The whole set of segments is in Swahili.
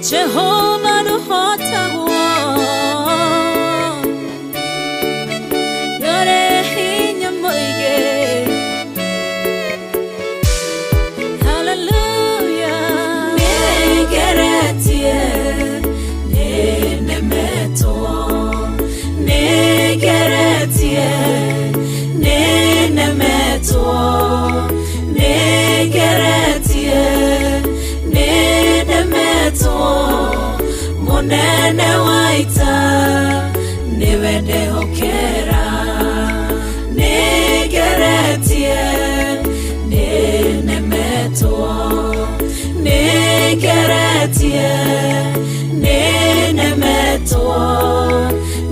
Jehovah no hota yore hinya moige. Hallelujah. Negeretie ne meto. Negeretie ne meto. Negeretie ne meto. Monene waita niwende hokera. Negeretie ne meto. Negeretie ne meto.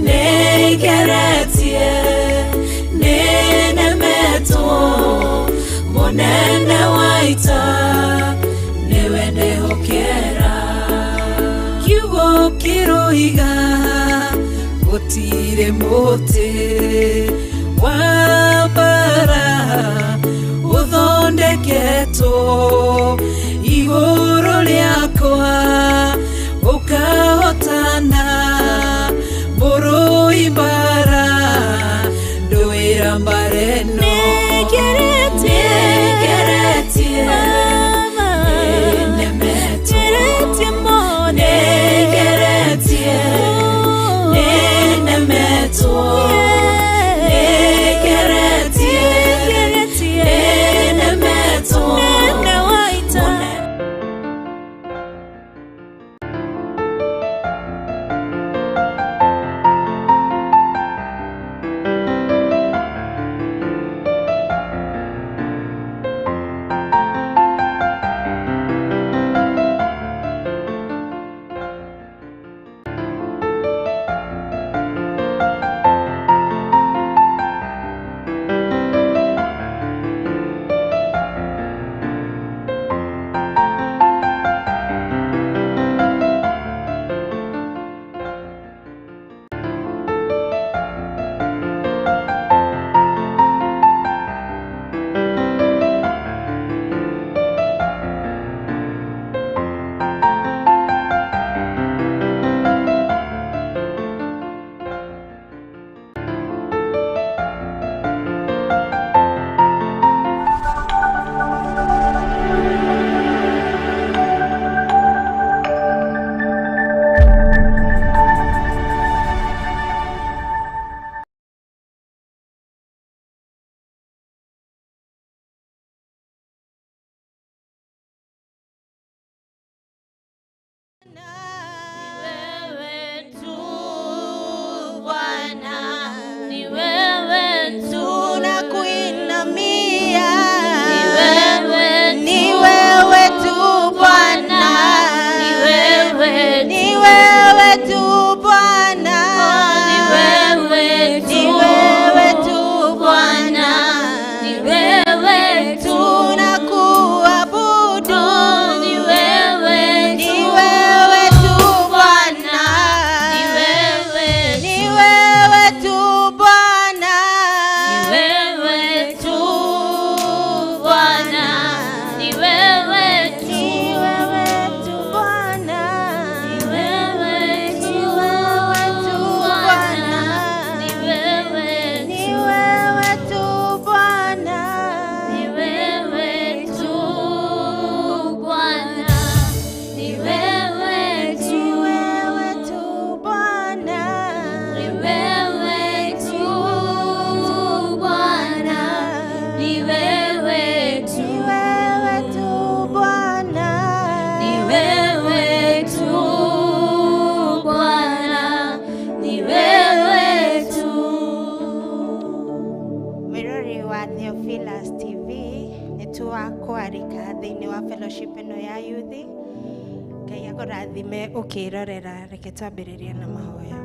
Negeretie ne meto. Monene waita niwende hokera. Kiwo kiroiga gutire mote wabara uthondeketo iguru riakwa ukahotana buru ibara nduira mbareno. Negeretie ne meto. Negeretie ne meto. Negeretie ne meto. Ukirorera reke twambĩrĩrie na mahoya.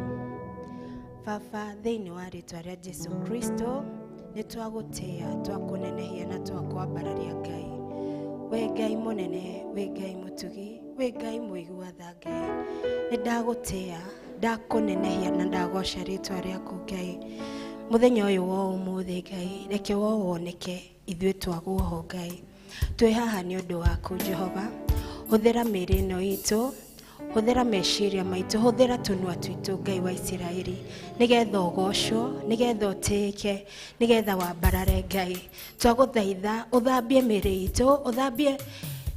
Baba, thĩinĩ wa rĩĩtwa rĩa Jesu Kristo nĩ twagũtĩĩa, twakũnenehia na twakwambararia Ngai. We Ngai mũnene, we Ngai mũtugi, we Ngai mũiguatha Ngai. Nĩ ndagũtĩĩa, ndakũnenehia na ndagoca rĩĩtwa rĩaku Ngai. Mũthenya ũyũ wa ũmũthĩ Ngai, reke woneke ithuĩ twaguoho Ngai. Twĩ haha nĩ ũndũ waku Jehova. Hũthĩra mĩĩrĩ ĩno itũ, Huthira meciria maitu, huthira tunua twitu Ngai wa Isiraeli, nigetha ugocwo, nigetha utike, nigetha wambarare Ngai. Twaguthaitha uthambie mĩĩrĩ itu, uthambie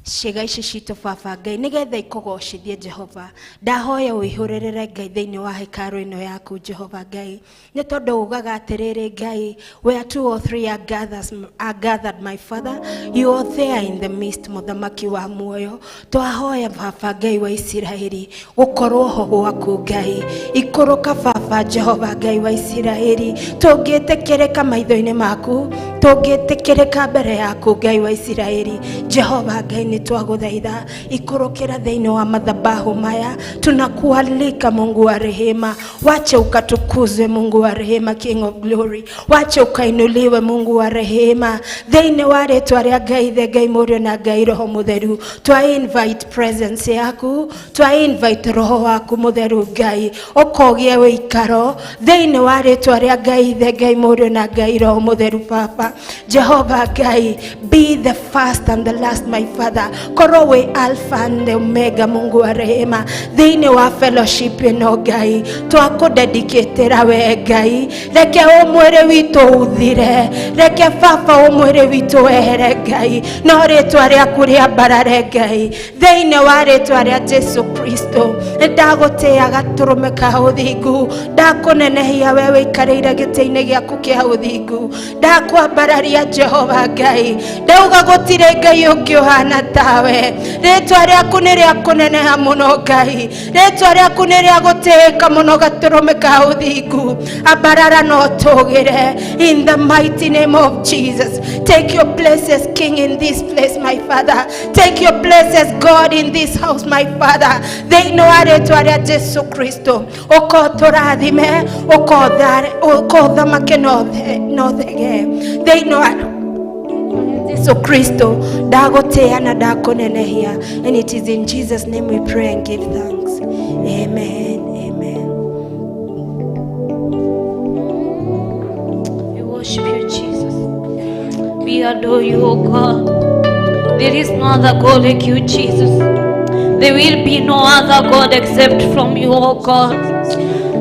ciĩga ici citũ Baba Ngai, nigetha ikugocithie Jehova. Ndahoya wĩihũrĩrĩre Ngai thĩinĩ wa hekarũ ĩno yaku Jehova Ngai, nĩ tondũ ugaga atĩrĩrĩ Ngai, where 2 or 3 are gathered my Father, you are there in the midst. Mũthamaki wa muoyo, twahoya Baba Ngai wa Isiraeli, gũkorwo ho gwaku Ngai, ikũrũka Baba Jehova Ngai wa Isiraeli, tũngĩtĩkĩrĩka maitho-inĩ maku, tũngĩtĩkĩrĩka mbere yaku Ngai wa Isiraeli. Jehova Ngai, ni twaguthaitha ikorokera thĩinĩ wa madhabahu maya, tunakualika Mungu wa rehema, wache ukatukuzwe Mungu wa rehema, King of glory, wache ukainuliwe Mungu wa rehema thĩinĩ wa rĩĩtwa rĩa Ngai, Ngai Mũriũ na Ngai Roho Mũtheru. Twa invite presence yaku, twa invite Roho waku Mũtheru Ngai, ũkogĩe wĩikaro thĩinĩ wa rĩĩtwa rĩa Ngai, Ngai Mũriũ na Ngai Roho Mũtheru. Papa Jehova Ngai, be the first and the last my Father, korwo we Alpha and the Omega Mungu wa rehema thĩinĩ wa fellowship ĩno Ngai, twakũdedicatĩra we Ngai, reke ũmwĩrĩ witũ uthire, reke Baba ũmwĩrĩ witũ wehere Ngai, no rĩĩtwa rĩaku rĩambarare Ngai thĩinĩ wa rĩĩtwa rĩa Jesu Kristo. Ndagũtĩĩa gatũrũme ka ũthingu, ndakũnenehia we wĩikarĩire gĩtĩ-inĩ gĩaku kĩa ũthingu, ndakwambararia Jehova Ngai, ndauga gũtirĩ Ngai ũngĩ ũhana tawe. Rĩĩtwa rĩaku nĩ rĩa kũneneha mũno Ngai, rĩĩtwa rĩaku nĩ rĩa gũtĩĩka mũno gatũrũme ka ũthingu, ambarara no tũgĩre in the mighty name of Jesus. Take your place as King in this place my Father, take your place as God in this house my Father, thĩinĩ wa rĩĩtwa rĩa Jesu Kristo. Ũkotũrathime, ũkothamake no thege thĩinĩ wa Jesu Kristo. Ndagũtĩĩa na ndakũnenehia, and it is in Jesus name we pray and give thanks. Amen. Amen. We worship you, Jesus. We adore you, O God. There is no other God like you, Jesus. There will be no other God except from you, O God.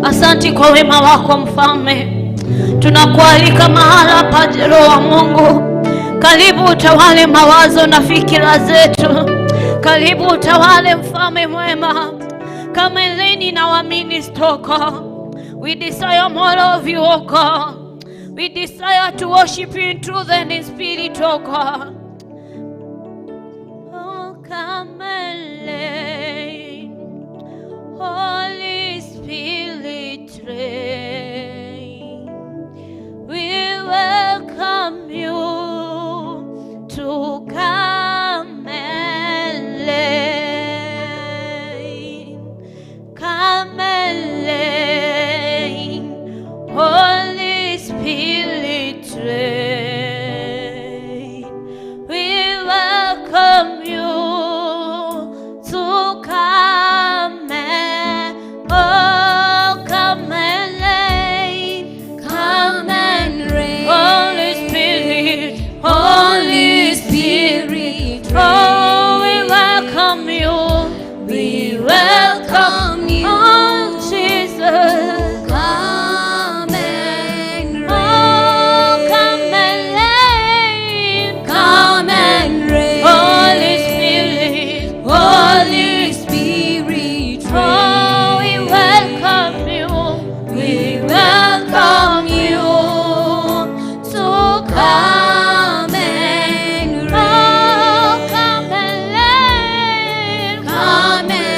Asante kwa wema wako Mfalme. Tunakualika mahala pa Roho wa Mungu. Karibu utawale mawazo na fikira zetu. Karibu utawale Mfalme mwema. Kama eleni na wamini stoko. We desire more of you, O God. We desire to worship you in truth and in spirit, O God. Oh, come and reign, Holy Spirit reign. We welcome you to come and reign. Come and reign, Holy Spirit reign. We welcome you to come and, oh, come and reign. Come and reign, Holy Spirit, Holy Spirit, oh, we welcome you. We welcome you, oh, Jesus. Come and reign, oh, come and reign. Come and reign, Holy Spirit, Holy Spirit, oh, we welcome you. We welcome you to come and reign. Oh, come and reign. Come and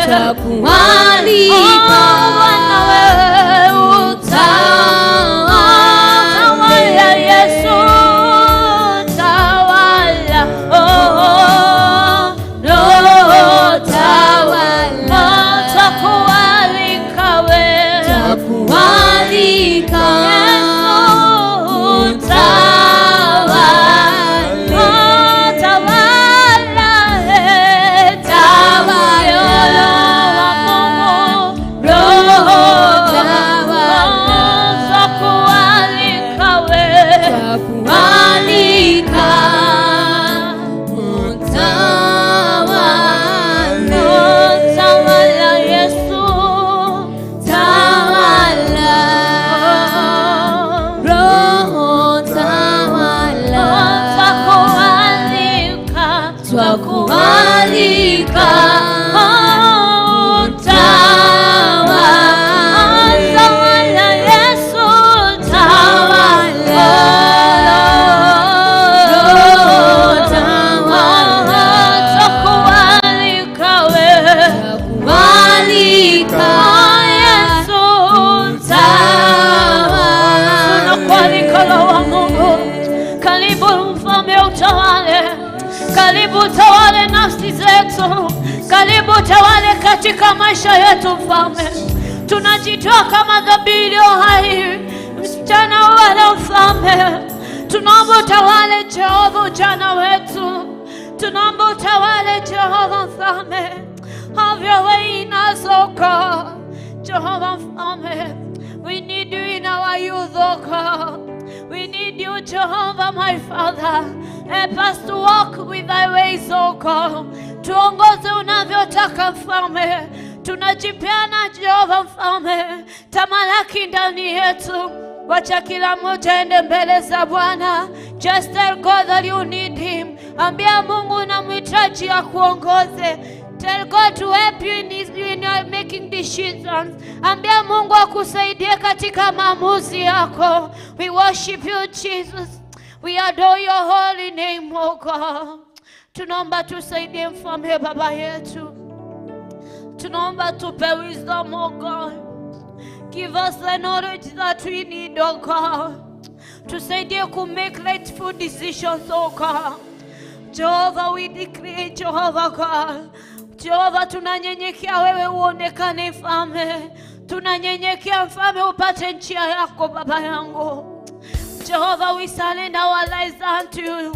twakualika Bwana wewe utawala Yesu tawala Roho tawala twakualika wewe twakualika twakualika tawala Yesu tawala twakualika wewe twakualika Yesu tawala tunakualika Roho wa Mungu karibu mfalme utawale karibu tawale nafsi zetu, karibu tawale katika maisha yetu mfalme. Tunajitoa kama dhabihu hai msichana wala mfalme. Tunaomba utawale Jehova ujana wetu, tunaomba utawale Jehova mfalme. Have your way in us, oh God. Jehova mfalme, we need you in our youth, oh God. We need you, Jehovah, my Father. Help us to walk with thy ways, oh God. Tuongoze unavyotaka mfalme. Tunajipeana Jehova mfalme. Tamalaki ndani yetu. Wacha kila mmoja ende mbele za Bwana. Just tell God that you need him. Ambia Mungu unamhitaji akuongoze. Tell God to help you in your making decisions. Ambia Mungu akusaidie katika maamuzi yako. We worship you, Jesus. We adore your holy name, oh God. Tunaomba tusaidie mfalme baba yetu. Tunaomba tupe wisdom, oh God. Give us the knowledge that we need, oh God. Tusaidie to make rightful decisions, oh God. Jehovah, we declare, Jehovah God. Jehova tunanyenyekea wewe uonekane mfalme. Tunanyenyekea mfalme upate njia yako baba yangu. Jehovah, we surrender our lives unto you.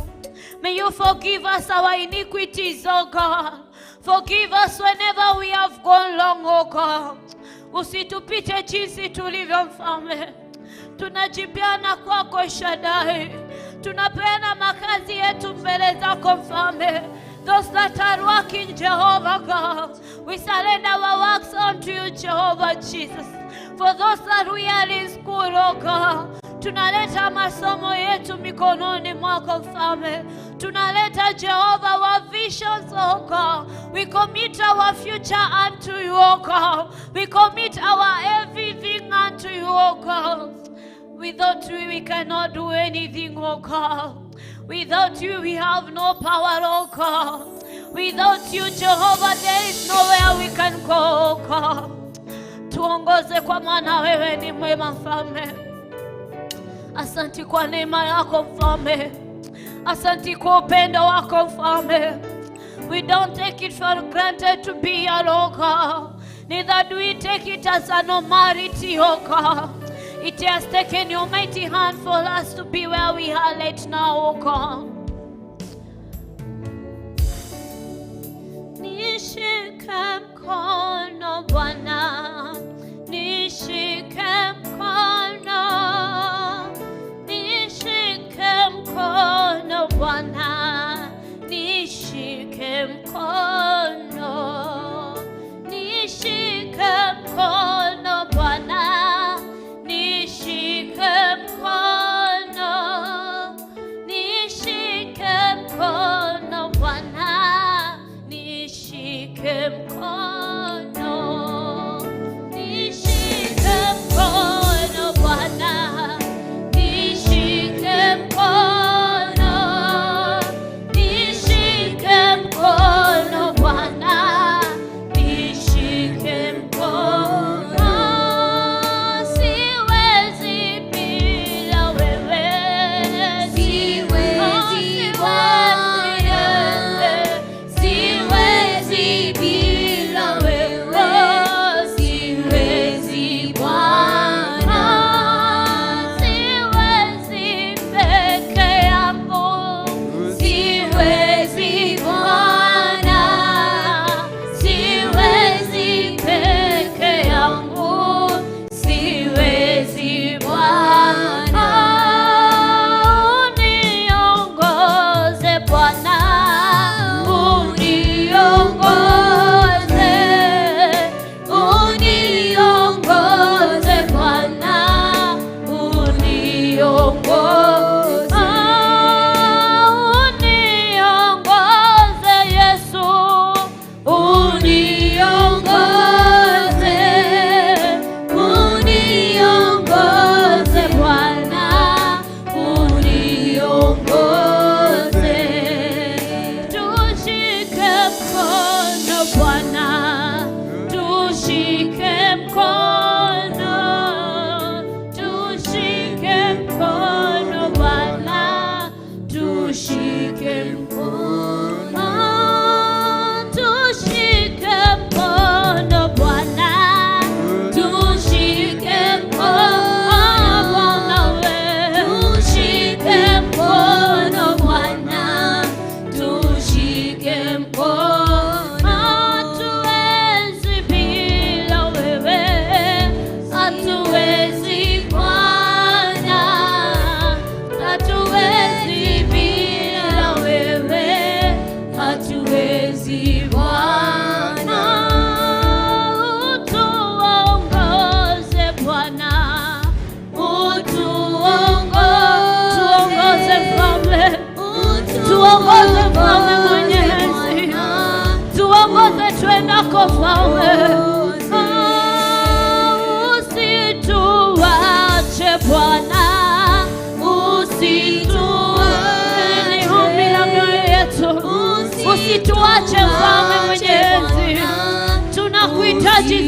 May you forgive us our iniquities, oh God. Forgive us whenever we have gone wrong, oh God. Usitupite jinsi tulivyo mfalme. Tunajipeana kwako Shaddai. Tunapeana makazi yetu mbele zako mfalme. Those that are working, Jehovah God, we surrender our works unto you, Jehovah Jesus. For those that we are in school, oh God, tunaleta masomo yetu mikononi mwako mfalme. Tunaleta Jehovah our visions, oh God. We commit our future unto you, oh God. We commit our everything unto you, oh God. Without you we cannot do anything, oh God. Without you we have no power, oh God. Without you, Jehovah, there is nowhere we can go, oh God. Tuongoze kwa maana wewe ni mwema mfalme. Asante kwa neema yako mfalme. Asante kwa upendo wako mfalme. We don't take it for granted to be here, oh God. Neither do we take it as a normality, oh God. It has taken your mighty hand for us to be where we are right now, oh God. Nishike mkono Bwana, nishike mkono, nishike mkono Bwana, nishike mkono, nishike mkono Bwana, nishike mkono, nishike mkono Bwana, nishike mkono.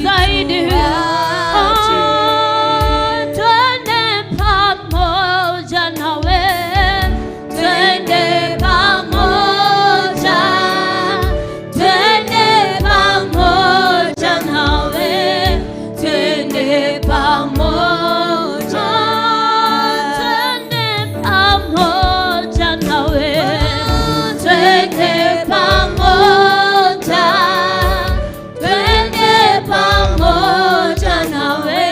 zaidi. Twende pamoja nawe, twende pamoja, twende pamoja nawe, twende pamoja, twende pamoja nawe, twende pamoja, twende pamoja nawe,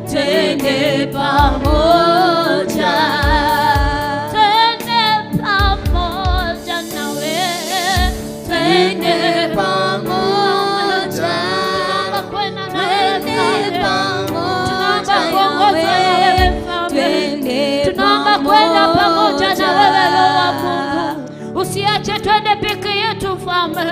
twende pamoja, twende pamoja nawe, twende pamoja, tunaomba kwenda pamoja na wewe Roho wa Mungu. Usiache twende peke yetu Mfalme,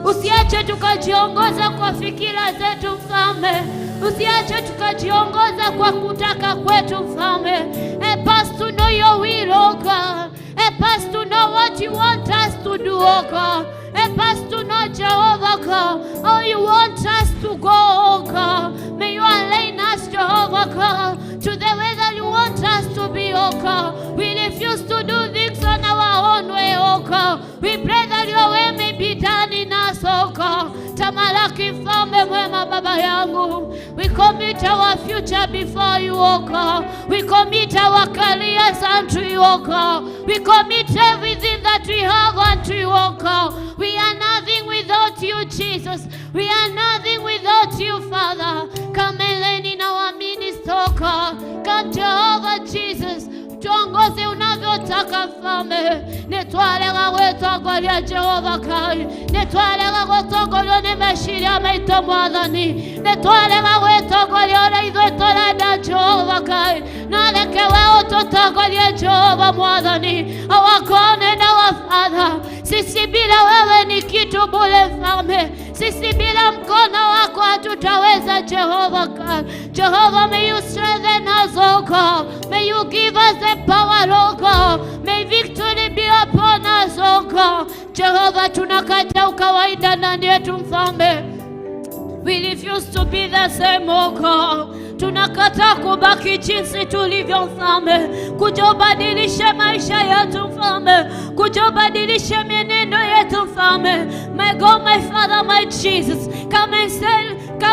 usiache tukajiongoza kwa fikira zetu Mfalme, usiache tukajiongoza kwa kutaka kwetu Mfalme. Help us to know your will, oh God. Help us to know what you want us to do, oh God. Help us to know, Jehovah God, how you want us to go, oh God. May you align us, Jehovah God, to the way that you want us to be, oh God. We refuse to do things on our own way, oh God. We pray that your way may be done in us, oh God. Tamalaki Mfalme mwema Baba yangu. We commit our future before you, oh God. We commit our careers unto you, oh God. We commit everything that we have unto you, oh God. We are nothing without you, Jesus. We are nothing without you, Father. Come and learn in our ministry, oh God. Come, Jehovah Jesus. Tuongoze unavyotaka Mfalme. Netwalega wetogolya Jehova kai. Netwalega wetogolya nemeshiria meito mwathani. Netwalega wetogolya oreithwe torenda Jehova kai. Naleke wewe utotogolye Jehova mwathani. Our God and our Father. Sisi bila wewe ni kitu bure Mfalme. Sisi bila mkono wako hatutaweza Jehova kai. Jehovah, may you strengthen us, oh God. May you give us the power, oh God. May victory be upon us, oh God. Jehovah, tunakata ukawaida ndani yetu Mfalme. We refuse to be the same, oh God. Tunakataa kubaki jinsi tulivyo Mfalme. Kujobadilisha maisha yetu Mfalme. Kujobadilisha mienendo yetu Mfalme. My God, my Father, my Jesus, come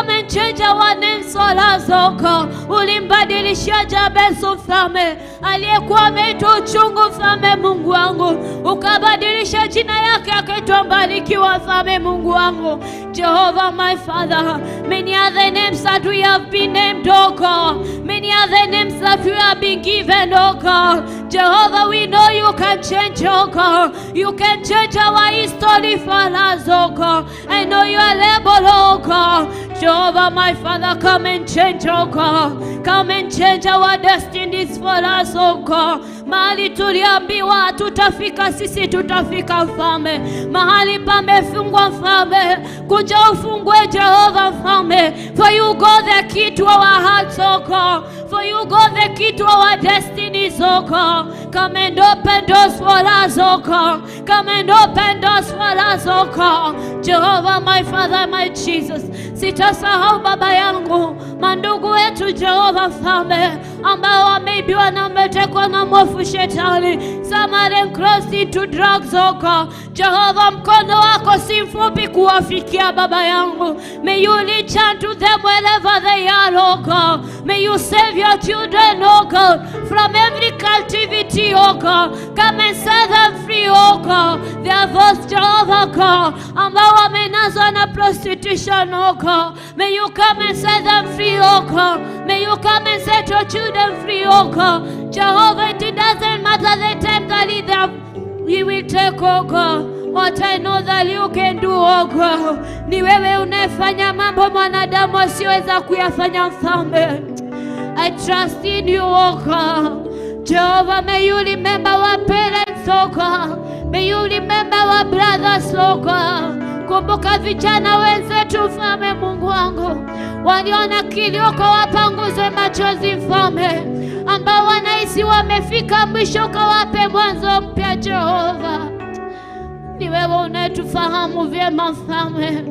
and change our names for us, oh God. Ulimbadilisha Jabesu Mfalme, aliyekuwa ameitwa uchungu Mfalme Mungu wangu. Ukabadilisha jina yake akaitwa mbarikiwa Mfalme Mungu wangu. Jehovah, my Father, many are the names that we have been named, oh God. Many are the names that we have been given, oh God. Jehovah, we know you can change, oh God. You can change our history for us, oh God. I know you are able, oh God. Jehovah, my Father, come and change, oh God. Come and change our destinies for us, oh God. Mahali tuliambiwa tutafika, sisi tutafika Mfalme. Mahali pamefungwa Mfalme, kuja ufungue Jehovah Mfalme. For you got the key to our hearts, oh God. For you got the key to our destinies, oh God. Come and open doors for us, oh God. Come and open doors for us, oh God. Jehovah, my Father, my Jesus. Sitasahau Baba yangu, mandugu wetu Jehovah Mfalme, ambao wameibiwa na wametekwa na mwovu Shetani. Some are crossed into drugs, oh God. Jehovah, mkono wako si mfupi kuwafikia Baba yangu. May you reach out to them wherever they are, oh God. May you save your children, oh God, from every captivity, oh God. Come and set them free, oh God. They are those, Jehovah God, ambao wamenaswa na prostitution, oh God. May you come and set them free, oh God. May you come and set your children free, oh God. Jehovah, it doesn't matter the time that He will take, oh God. What I know that you can do, oh God. Ni wewe unayefanya mambo mwanadamu asiweza kuyafanya Mfalme. I trust in you, oh God. Jehovah, may you remember our parents, oh God. May you remember our brothers, oh God. Kumbuka vijana wenzetu Mfalme Mungu wangu, waliona kilio kawapanguze machozi Mfalme, ambao wanahisi wamefika mwisho kawape mwanzo mpya Jehova. Ni wewe unayetufahamu vyema Mfalme.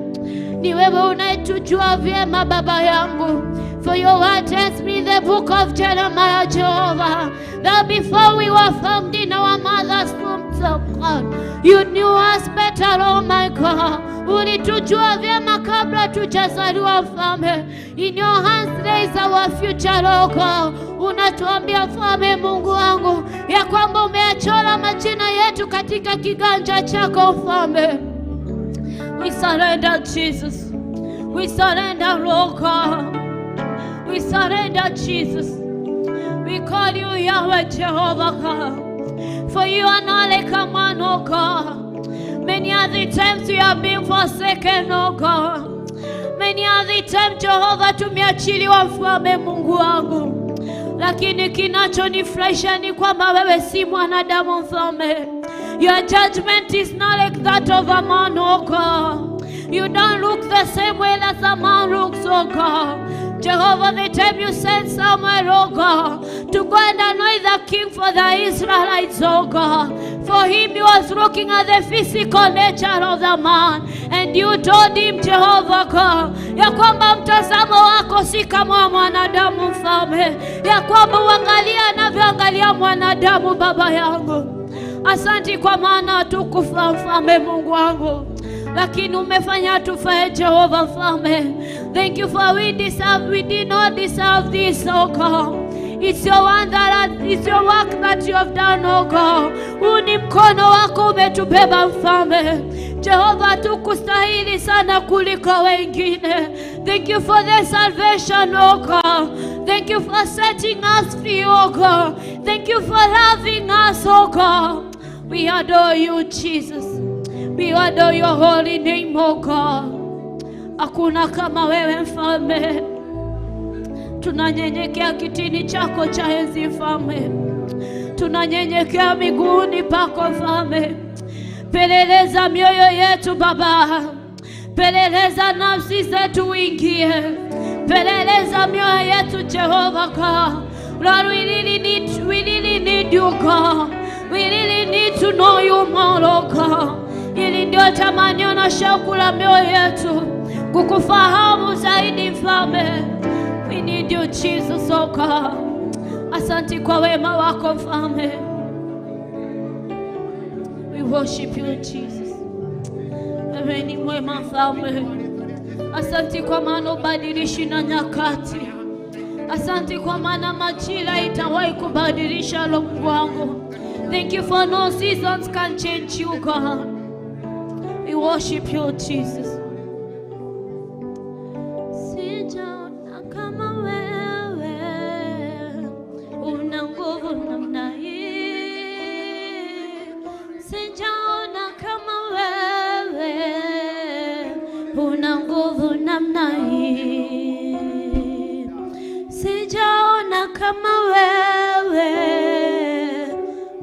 Ni wewe unayetujua vyema Baba yangu. For your word tells me in the book of Jeremiah, Jehovah, that before we were formed in our mother's womb, oh God, you knew us better, oh my God. Ulitujua vyema kabla tujazaliwa Mfalme. In your hands there is our future, oh God. Unatuambia Mfalme Mungu wangu ya kwamba umeachora majina yetu katika kiganja chako Mfalme. We surrender Jesus. We surrender, oh God. We surrender, Jesus. We call you Yahweh, Jehovah God. For you are not like a man, oh God. Many are the times we have been forsaken, oh God. Many are the times, Jehovah, tumeachiliwa Mfalme Mungu wangu. Lakini kinachonifurahisha ni kwamba wewe si mwanadamu Mfalme. Your judgment is not like that of a man, oh God. You don't look the same way as a man looks, oh God. Jehovah, the time you sent Samuel, oh God, to go and anoint the king for the Israelites, oh God. For him, he was looking at the physical nature of the man. And you told him, Jehovah God, ya kwamba mtazamo wako si kama mwanadamu Mfalme. Ya kwamba uangalia anavyoangalia mwanadamu Baba yangu. Asante kwa maana tukufa Mfalme Mungu wangu. Lakini umefanya tufae Jehovah Mfalme. Thank you for we did not deserve this, oh God. It's your work that you have done, oh God. Uni mkono wako umetubeba Mfalme. Jehova, tukustahili sana kuliko wengine. Thank you for the salvation, oh God. Thank you for setting us free, oh God. Thank you for loving us, oh God. We adore you, Jesus. We adore your holy name, oh God. Hakuna kama wewe Mfalme. Tunanyenyekea kitini chako cha enzi Mfalme. Tunanyenyekea miguuni pako Mfalme. Peleleza mioyo yetu Baba. Peleleza nafsi zetu uingie. Peleleza mioyo yetu Jehovah God. Lord, we really need you God. We really need to know you more, oh God. Ili ndio tamanio na shauku la mioyo yetu kukufahamu zaidi Mfalme. We need you Jesus, oh God. Asante kwa wema wako Mfalme. We worship you Jesus. Wewe ni mwema Mfalme. Asante kwa maana ubadilishi na nyakati. Asante kwa maana majira itawahi kubadilisha Mungu wangu. Thank you for no seasons can change you God. We worship you Jesus. Sijaona kama wewe una nguvu namna hii. Sijaona kama wewe una nguvu namna hii. Sijaona kama wewe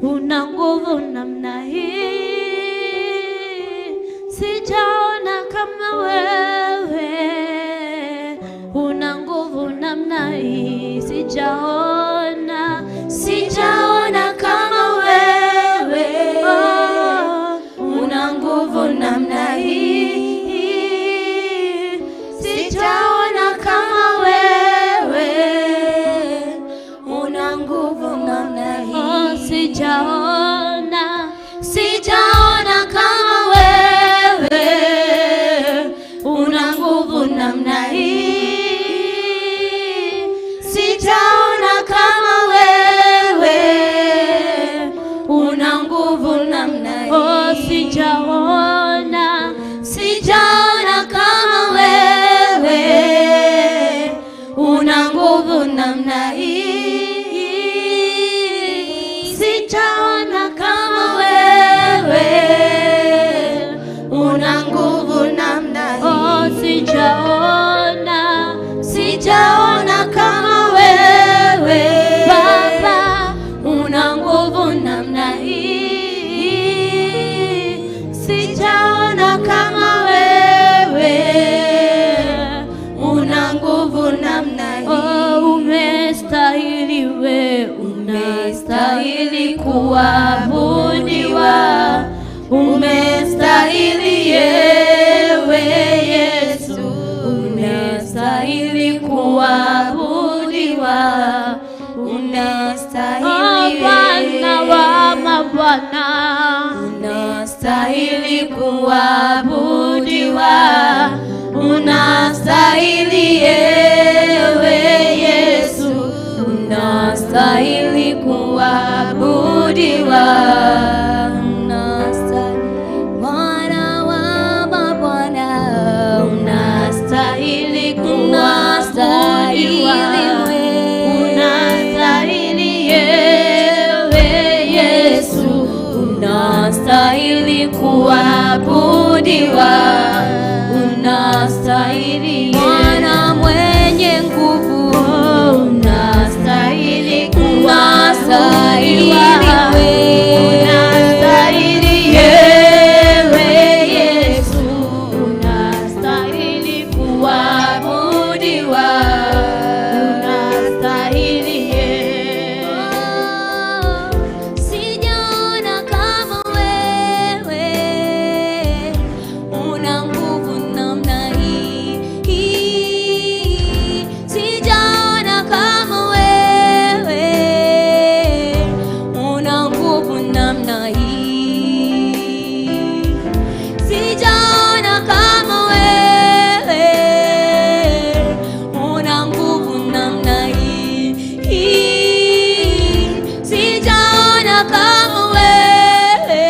una nguvu namna hii. Sijaona kama wewe una nguvu namna hii. Sijaona kama wewe una nguvu namna hii. Sijaona kama wewe una nguvu namna hii. Sijaona kama wewe una nguvu namna hii. Sijaona kama wewe una nguvu namna hii. Oh, sijaona kama wewe una nguvu namna hii. Sijaona kama wewe una nguvu namna hii. Oh, sijaona kama wewe Baba una nguvu namna hii. Sijaona kama wewe una nguvu namna hii. Oh, umestahili we, unastahili kuabudiwa. Umestahili yewe Yesu, unastahili kuabudiwa, unastahili Bwana wa mabwana, unastahili kuabudiwa, unastahili ewe Yesu, unastahili kuabudiwa, Bwana wa mabwana, unastahili kuabudiwa, unastahili ewe Yesu, unastahili kuabudiwa, unastahili Bwana mwenye nguvu, unastahili kuabudiwa, unastahili ewe Yesu, unastahili kuabudiwa, unastahili sijaona kama wewe, una nguvu namna hii, sijaona kama wewe, una nguvu namna hii, sijaona kama wewe, una nguvu namna hii, sijaona kama wewe,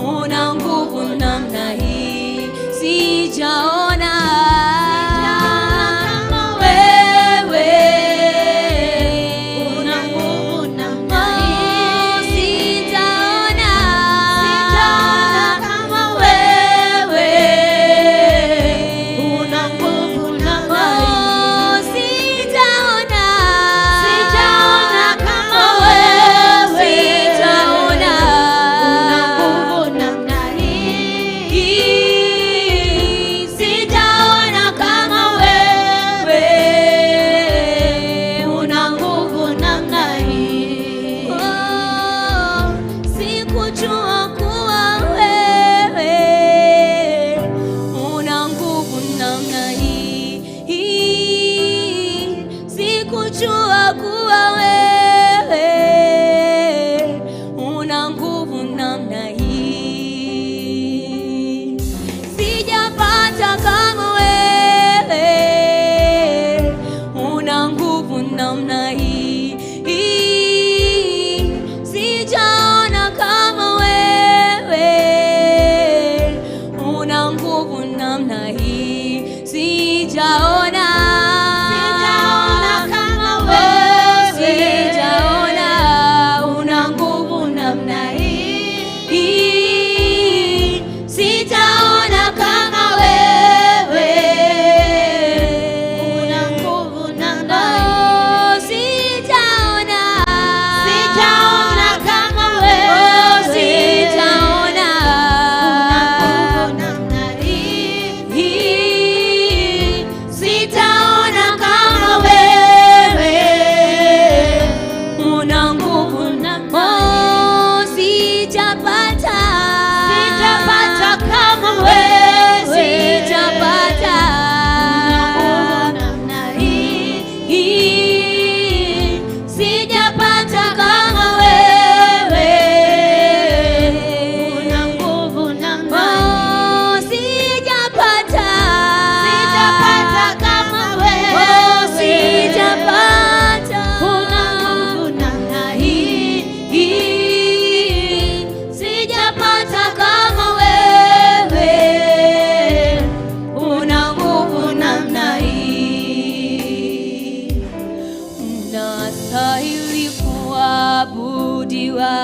una nguvu namna hii, sijaona kama wewe, una nguvu namna hii, sijaona kama wewe, una nguvu namna hii, sijaona kama wewe, sijaona una nguvu namna hii, sijaona kama wewe, una nguvu namna hii. Sikujua kuwa wewe una nguvu namna hii, sikujua kuwa wewe una nguvu namna hii, sijapata kama wewe una nguvu namna hii, sijaona kama wewe una nguvu namna hii, sijaona kama wewe, sijaona una nguvu namna hii, sijaona kama wewe una nguvu namna hii, sijaona kama wewe, sijaona una nguvu namna hii, sitaona kama wewe una nguvu namna hii, sijapata kama wewe, sijapata namna hii, sijapata kama wewe una nguvu namna hii, sijapata kama wewe, sijapata una nguvu namna hii, sijapata kama wewe una nguvu namna hii, unastahili kuabudiwa,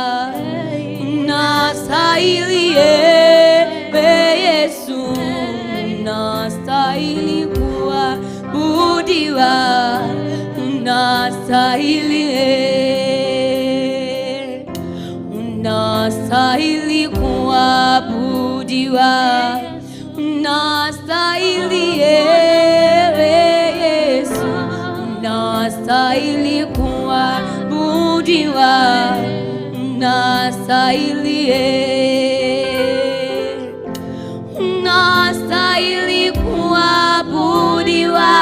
unastahili ewe Yesu, unastahili kuabudiwa, unastahili unastahili kuabudiwa, unastahili ewe Yesu, unastahili kuabudiwa, unastahili unastahili kuabudiwa,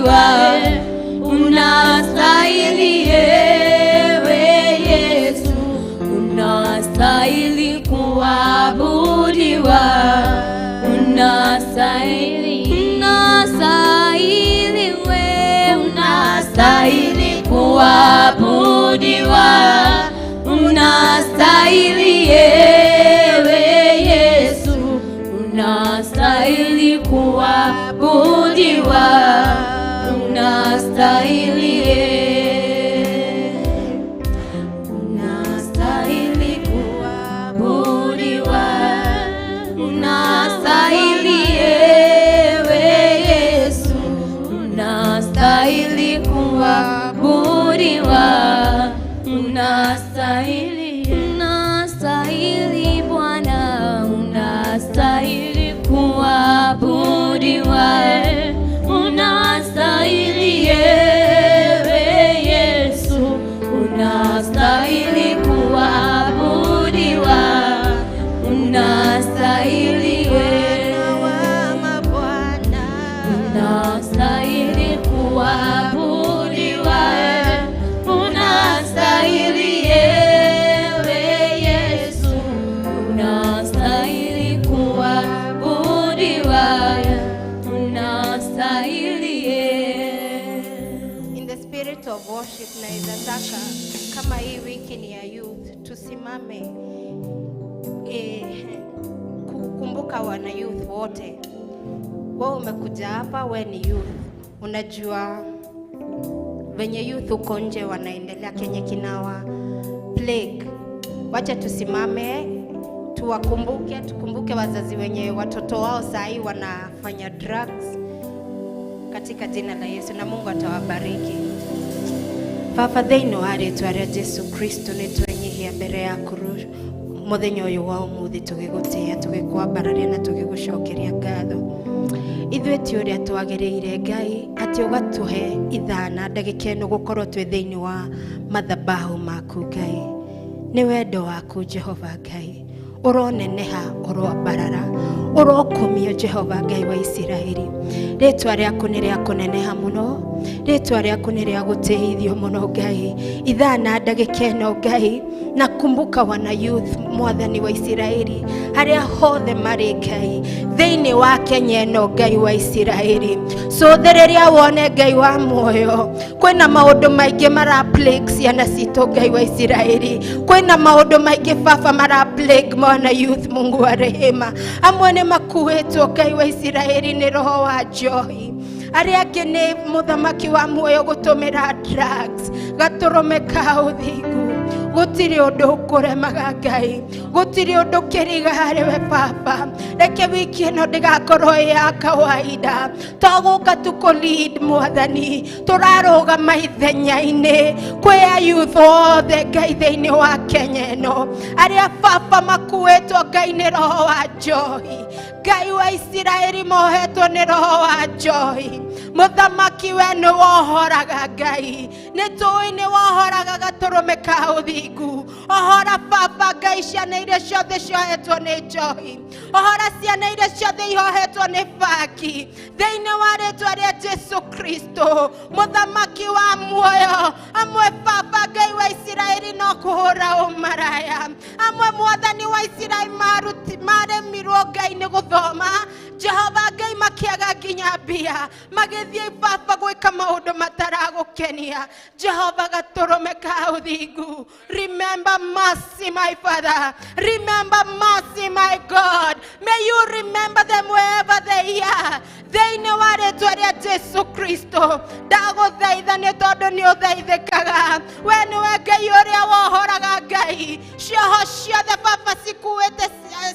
kuabudiwa, unastahili ewe Yesu, unastahili kuabudiwa, unastahili, unastahili we, unastahili kuabudiwa, unastahili ewe Yesu, unastahili kuabudiwa, unastahili, unastahili kuabudiwa, unastahili ewe Yesu, unastahili kuabudiwa, unastahili, unastahili Bwana, unastahili kuabudiwa, unastahili ewe Yesu, unastahili kuabudiwa, unastahili unastahili kuabudiwa, unastahili ewe Yesu, unastahili kuabudiwa, unastahili. In the spirit of worship, naweza taka kama hii wiki ni ya youth, tusimame kukumbuka wana youth wote. Wewe umekuja hapa, wewe ni youth, unajua venye youth uko nje wanaendelea kenye kinawa plague. Wacha tusimame tuwakumbuke, tukumbuke wazazi wenye watoto wao sahi wanafanya drugs katika jina la Yesu, na Mungu atawabariki. Baba thĩinĩ wa rĩĩtwa rĩa Jesu Kristo nĩ twenyihia mbere yaku mũthenya ũyũ wa ũmũthĩ, tũgĩgũtĩĩa, tũgĩkwambararia na tũgĩgũcokeria ngatho. Ithuĩ ti ũrĩa twagĩrĩire Ngai atĩ ũgatũhe ithana ndagĩka ĩno gũkorwo twĩ thĩinĩ wa mathabahu maku Ngai. Nĩ wendo waku Jehova Ngai, ũroneneha, ũroambarara, ũrokumio Jehova Ngai wa Isiraeli. Rĩĩtwa rĩaku nĩ rĩa kũneneha mũno, rĩĩtwa rĩaku nĩ rĩa gũtĩithio mũno Ngai. Ithana ndagĩka ĩno Ngai, na kumbuka wana youth Mwathani wa Isiraeli harĩa hothe marĩ Ngai thĩinĩ wa Kenya ĩno Ngai wa Isiraeli. Cũthĩrĩria wone Ngai wa muoyo, kwĩna maũndũ maingĩ mara plague ciana citũ Ngai wa Isiraeli, kwĩna maũndũ maingĩ Baba mara plague mwana youth. Mungu wa rehema, amwe nĩ makuĩtwo Ngai wa Isiraeli nĩ roho wa njohi, arĩa angĩ nĩ mũthamaki wa muoyo gũtũmĩra drugs, gatũrũme ka ũthingu. Gũtirĩ ũndũ ũkũremaga Ngai, gũtirĩ ũndũ kĩriga harĩwe Baba. Reke wiki ĩno ndĩgakorwo ya kawaida, tũgũka tũkũ-lead Mwathani, tũrarũgama ithenya-inĩ kwĩ youth othe Ngai thĩinĩ wa Kenya ĩno, arĩa Baba makuĩtwo Ngai nĩ roho wa njohi. Ngai wa Isiraeli mohetwo nĩ roho wa njohi. Mũthamaki we nĩ wohoraga Ngai, nĩ tũĩ nĩ wohoraga gatũrũme ka ũthingu. Ohora Baba Ngai ciana iria ciothe ciohetwo nĩ njohi, ohora ciana iria ciothe ihohetwo nĩ baki thĩinĩ wa rĩĩtwa rĩa Jesu Kristo, mũthamaki wa muoyo. Amwe Baba Ngai wa Isiraeli no kũhũra ũmaraya, amwe Mwathani wa Isiraeli maremirwo Ngai nĩ gũthoma Jehova Ngai makĩaga nginya mbia, magĩthiĩ Baba gwĩka maũndũ mataragũkenia. Jehova gatũrũme ka ũthingu, remember mercy my Father, remember mercy my God. May you remember them wherever they are thĩinĩ wa rĩĩtwa rĩa Jesu Kristo. Ndagũthaitha nĩ tondũ nĩ ũthaithĩkaga, we nĩwe Ngai ũrĩa wohoraga Ngai. Cioho ciothe Baba cikuĩte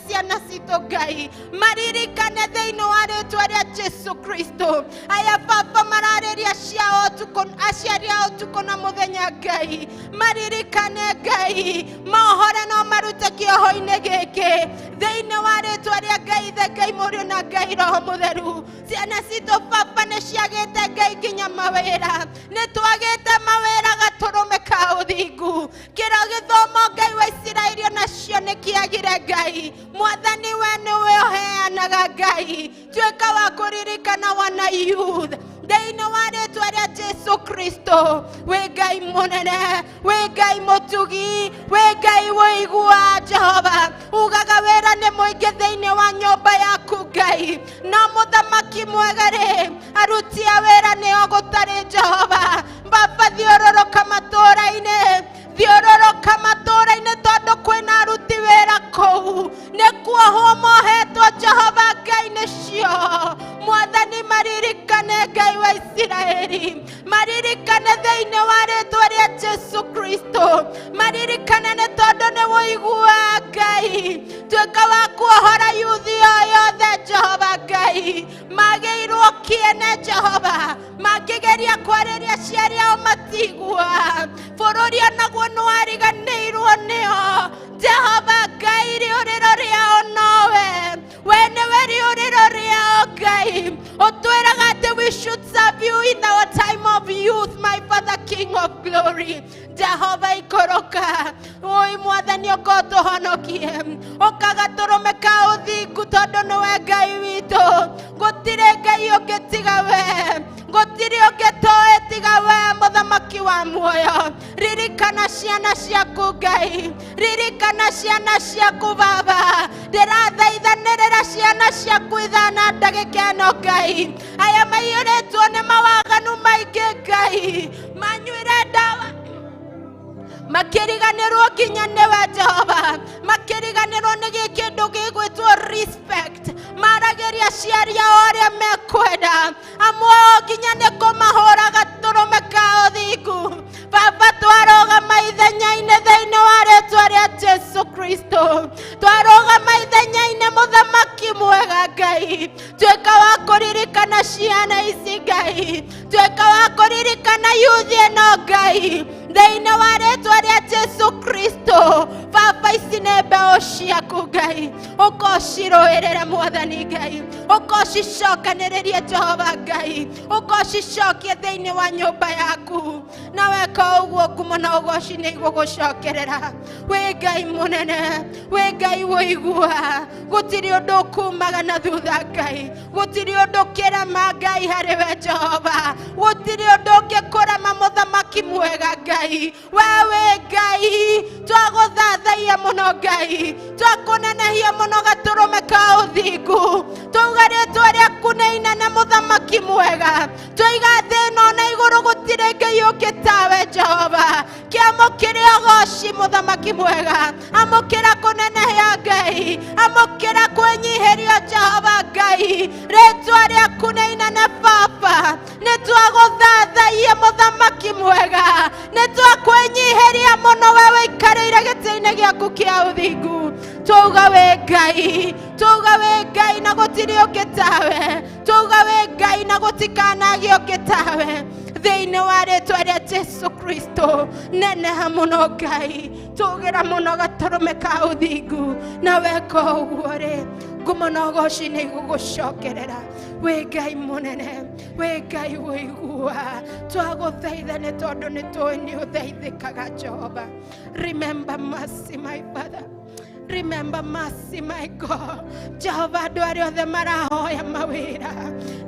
ciana citũ Ngai, maririkane thĩinĩ wa rĩĩtwa rĩa Jesu Kristo. Aya Baba mararĩria ciao ũtukũ, aciari ao ũtukũ na mũthenya Ngai, maririkane Ngai, mohore no marute kĩoho-inĩ gĩkĩ thĩinĩ wa rĩĩtwa rĩa Ngai Ithe, Ngai Mũriũ na Ngai Roho Mũtheru. Ciana citũ Baba nĩ ciagĩte Ngai nginya mawĩra, nĩ twagĩte mawĩra gatũrũme ka ũthingu. Kĩro gĩthomo Ngai wa Isiraeli onacio nĩ kĩagire Ngai. Mwathani we nĩwe ũheanaga Ngai, tuĩka wa kũririkana wana youth thĩinĩ wa Jesu Kristo we Ngai munene we Ngai mutugi we Ngai woigua Jehova ugaga wera nĩ mũingĩ thĩinĩ wa nyũmba yaku Ngai na mũthamaki mwega rĩ aruti a wĩra nĩo gũtarĩ Jehova Baba thiũrũrũka matũũra-inĩ tondũ kwĩna aruti wĩra kũu nĩkuohwo mohetwo Jehova Ngai nĩcio Mwathani maririkane Ngai wa Isiraeli maririkane thĩinĩ wa rĩĩtwa rĩa Jesu Kristo maririkane nĩ tondũ nĩ woigua Ngai tuĩka wa kuohora yuthi yothe Jehova Ngai magĩirwo kĩene Jehova makĩgeria kwarĩria aciari ao matigua bũrũri onaguo nĩwariganĩirwo nĩo Jehova Ngai rĩũrĩro rĩao nowe we nĩwe rĩũrĩro rĩao Ngai ũtwĩraga atĩ we should serve you in our time of youth my Father King of glory Jehova ikoroka oi Mwathani ũkotũhonokie ũkagatũrũme ka ũthingu tondũ nĩwe Ngai witũ gũtirĩ Ngai ũngĩ tiga we gũtirĩ ũngĩ tũĩ tiga we mũthamaki wa muoyo ririkana ciana ciaku Ngai ririkana ciana ciaku Baba ndĩrathaithanĩrĩra ciana ciaku ithana ndagĩka ĩno Ngai aya maiyũrĩtwo nĩ mawaganu maingĩ Ngai manyuire ndawa makĩriganĩrwo nginya nĩwe Jehova makĩriganĩrwo nĩ kĩndũ gĩgwĩtwo respect maragĩria aciari ao arĩa mekwenda amwe ao nginya nĩ kũmahũra gatũrũme ka ũthingu Baba twarũgama ithenya-inĩ thĩinĩ wa rĩĩtwa rĩa Jesu Kristo twarũgama ithenya-inĩ mũthamaki mwega Ngai tuĩka wa kũririkana ciana ici Ngai tuĩka wa kũririkana yuthi ĩno Ngai thĩinĩ wa rĩĩtwa rĩa Jesu Kristo Baba ici nĩ mbeũ ciaku Ngai ũkocirũĩrĩra Mwathani Ngai ũkocicokanĩrĩrie Jehova Ngai ũkocicokie thĩinĩ wa nyũmba yaku na weka ũguo ngumo na ũgoci nĩ igũgũcokerera we Ngai mũnene we Ngai woigua gũtirĩ ũndũ ũkumaga na thutha Ngai gũtirĩ ũndũ ũkĩrema Ngai harĩwe Jehova gũtirĩ ũndũ ũngĩkũrema mũthamaki mwega Ngai wewe Ngai twagũthathaiya mũno Ngai twakũnenehia mũno gatũrũme ka ũthingu tuuga rĩĩtwa rĩaku nĩ inene mũthamaki mwega tũiga thĩ ĩno na igũrũ gũtirĩ Ngai ũngĩ tawe Jehova kĩamũkĩre ũgoci mũthamaki mwega amũkĩra kũnenehia Ngai amũkĩra kwĩnyihĩrio Jehova Ngai rĩĩtwa rĩaku nĩ inene Baba nĩ twagũthathaiya mũthamaki mwega nĩ twakwĩnyihĩria mũno we wĩikarĩire gĩtĩ-inĩ gĩaku kĩa ũthingu tuuga we Ngai na gũtirĩ ũngĩ tawe tuuga we Ngai na gũtikanagĩe ũngĩ tawe thĩinĩ wa rĩĩtwa rĩa Jesu Kristo neneha mũno Ngai tũgĩra mũno gatũrũme ka ũthingu na weka ũguo rĩ ngumo na ũgoci nĩ igũgũcokerera we Ngai mũnene we Ngai woigua twagũthaitha nĩ tondũ nĩ tũĩ nĩ ũthaithĩkaga Jehova remember mercy my Father remember mercy my God Jehova andũ arĩa othe marahoya mawĩra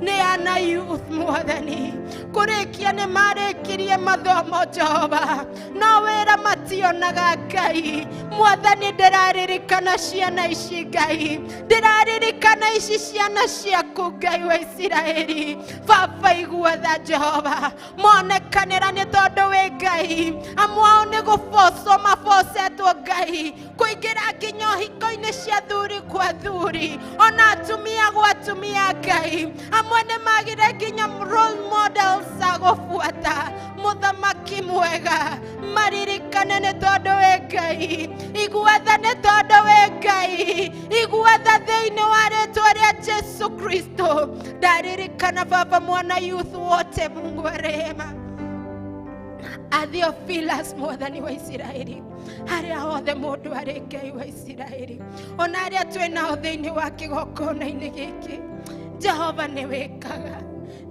nĩ ana youth Mwathani kũrĩkia nĩ marĩkirie mathomo Jehova no wĩra mationaga Ngai Mwathani ndĩraririkana ciana ici Ngai ndĩraririkana ici ciana ciaku Ngai wa Isiraeli Baba igua tha Jehova monekanĩra nĩ tondũ wĩ Ngai amwe ao nĩ gũbocwo mabocetwo Ngai kũingĩra nginya ũhiko-inĩ cia thuri kwa thuri ona atumia gwa atumia Ngai amwe nĩ magire nginya role models a gũbuata mũthamaki mwega maririkane nĩ tondũ wĩ Ngai igua tha nĩ tondũ wĩ Ngai igua tha thĩinĩ wa rĩĩtwa rĩa Jesu Kristo ndaririkana Baba mwana youth wote Mungu wa rehema Theophilus Mwathani wa Isiraeli harĩa hothe mũndũ arĩ Ngai wa Isiraeli ona arĩa twĩ nao thĩinĩ wa kĩgongona-inĩ gĩkĩ Jehova nĩ wĩkaga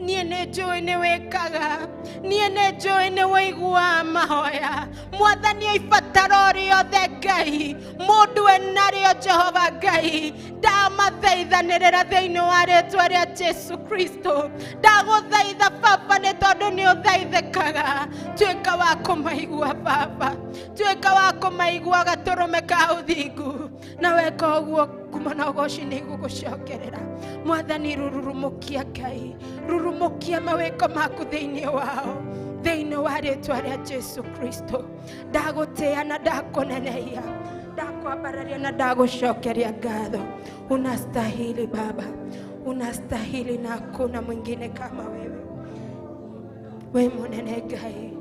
niĩ nĩ njũĩ nĩ wĩkaga, niĩ nĩ njũĩ nĩ wĩiguaga mahoya. Mwathani ibataro rĩothe Ngai, mũndũ enarĩo Jehova Ngai, ndamathaithanĩrĩra thĩinĩ wa rĩĩtwa rĩa Jesu Kristo. Ndagũthaitha Baba nĩ tondũ nĩ ũthaithĩkaga, tuĩka wa kũmaigua Baba, tuĩka wa kũmaigua gatũrũme ka ũthingu, na weka ũguo kuma na ũgoci nĩ igũgũcokerera. Mwathani rurumũkia Ngai, rurumũkia mawĩko maku thĩinĩ wao, thĩinĩ wa rĩĩtwa rĩa Jesu Kristo. Ndagũtĩa na ndakũnenehia, ndakwambararia na ndagũcokeria ngatho. Unastahili Baba, unastahili na hakuna mwingine kama wewe. We mũnene Ngai,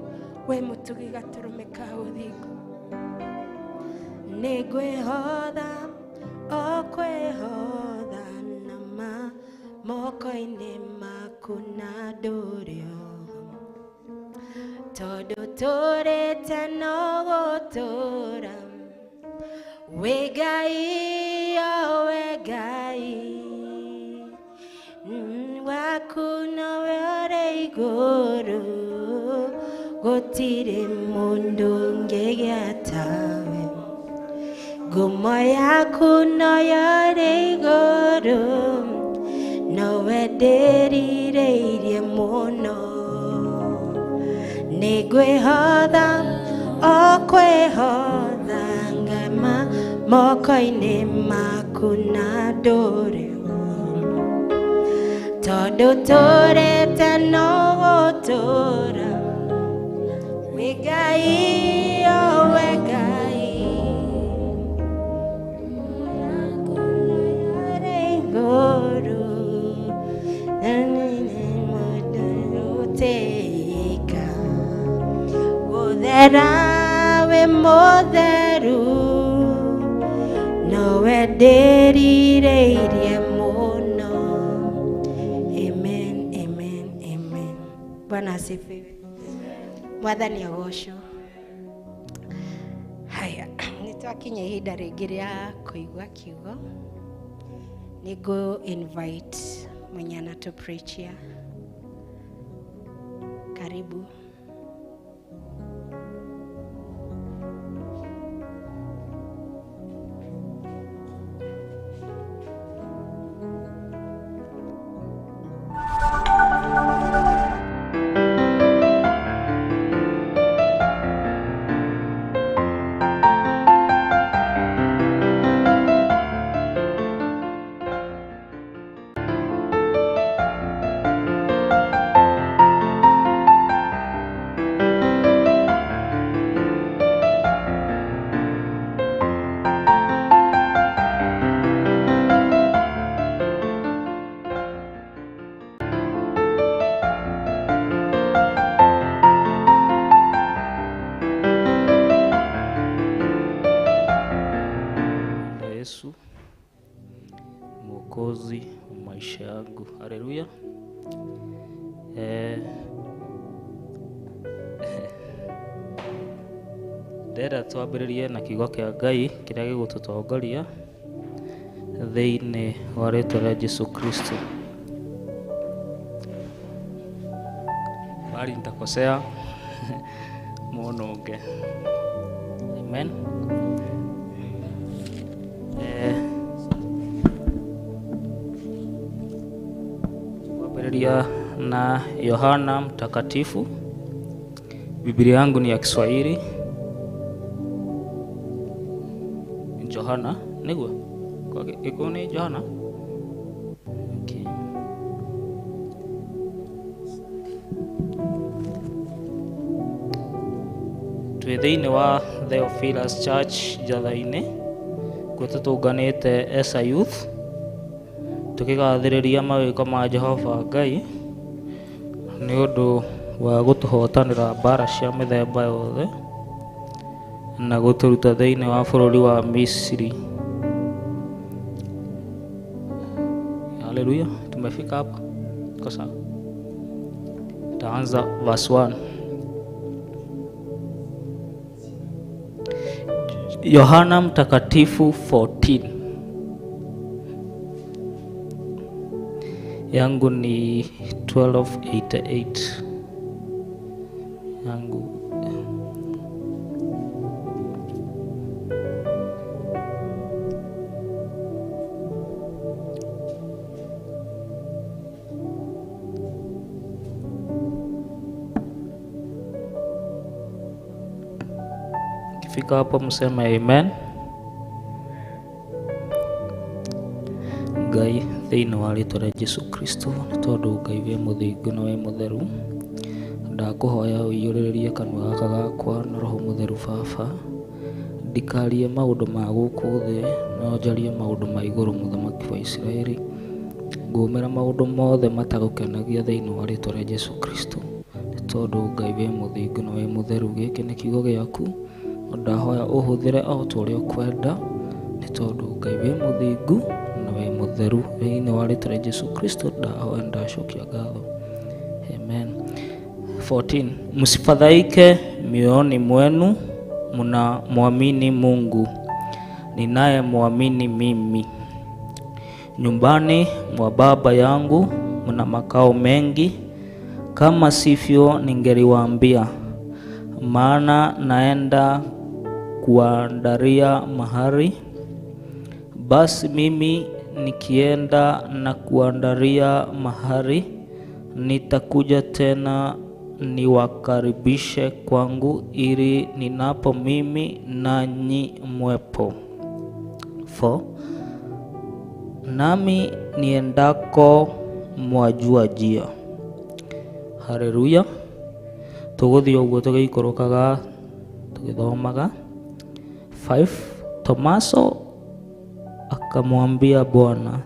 we mũtugi gatũrũme ka ũthingu. Nĩ ngwĩhotha, o kwĩhotha na moko-inĩ maku na ndũrĩo, tondũ tũrĩte no gũtũra. We Ngai, o we Ngai, waku nowe ũrĩ igũrũ, gũtirĩ mũndũ ũngĩgĩa tawe. Ngumo yaku noyo ĩrĩ igũrũ, nowe ndĩrirĩirie mũno. Nĩ ngwĩhotha, o kwĩhotha ngama moko-inĩ maku na ndũrĩo, tondũ tũrĩte no gũtũra. We Ngai, o we Ngai, ũrĩ igũrũ, gũtĩĩka gũthera we mũtheru, nowe ndĩrirĩirie mũno. Amen, amen, amen. Bwana asifiwe. Mwathani agocwo. Haya, nĩtwakinya ihinda rĩngĩ rĩa kũigua kiugo. Nĩngũ invite mwenye anatupreachia. Karibu. Yesu Mwokozi wa maisha yangu. Haleluya. Ndĩrenda twambĩrĩrie na kiugo kĩa Ngai kĩrĩa gĩgũtũtongoria thĩinĩ wa rĩĩtwa rĩa Jesu Kristo. Bali nitakosea mũnunge. Amen. Twambĩrĩria na Yohana Mtakatifu. Biblia yangu ni ya Kiswahili. Johana, niguo? Kwa iko ni Johana? Okay. Twĩ thĩinĩ wa Theophilus Church Jatha-inĩ, kwĩ tũtũnganĩte as a youth tũkĩgathĩrĩria mawĩko ma Jehova Ngai nĩ ũndũ wa gũtũhotanĩra mbara cia mĩthemba yothe na gũtũruta thĩinĩ wa bũrũri wa Misri. Haleluya. Tumefika hapa. Kwa sawa. Taanza verse 1. Yohana Mtakatifu 14. yangu ni 1288 yangu. Kifika hapo mseme amen. Ngai thĩinĩ wa rĩĩtwa rĩa Jesũ Kristo, nĩ tondũ Ngai wĩ mũthingu na wĩ mũtheru, ndakũhoya ũiyũrĩrĩrie kanua gaka gakwa na Roho Mũtheru Baba, ndikarie maũndũ ma gũkũ thĩ, no njarie maũndũ ma igũrũ, Mũthamaki wa Isiraeli. Ngũmĩra maũndũ mothe matagũkenagia thĩinĩ wa rĩĩtwa rĩa Jesũ Kristo, nĩ tondũ Ngai wĩ mũthingu na wĩ mũtheru. Gĩkĩ nĩ kiugo gĩaku, ndahoya ũhũthĩre o ta ũrĩa ũkwenda, nĩ tondũ Ngai wĩ mũthingu na wĩ mũtheru. Thĩinĩ wa rĩĩtwa rĩa Jesũ Kristo ndahoya, ndacokia ngatho. Amen. 14. Msifadhaike mioyoni mwenu, mnamwamini Mungu, ninayemwamini mimi. Nyumbani mwa Baba yangu mna makao mengi, kama sivyo ningeliwaambia, maana naenda kuandalia mahali. Basi mimi nikienda na kuandalia mahali, nitakuja tena niwakaribishe kwangu, ili ninapo mimi nanyi mwepo. 4. Nami niendako mwajua njia. Haleluya. Tũgũthiĩ ũguo tũgĩikũrũkaga tũgĩthomaga. 5. Tomaso akamwambia Bwana,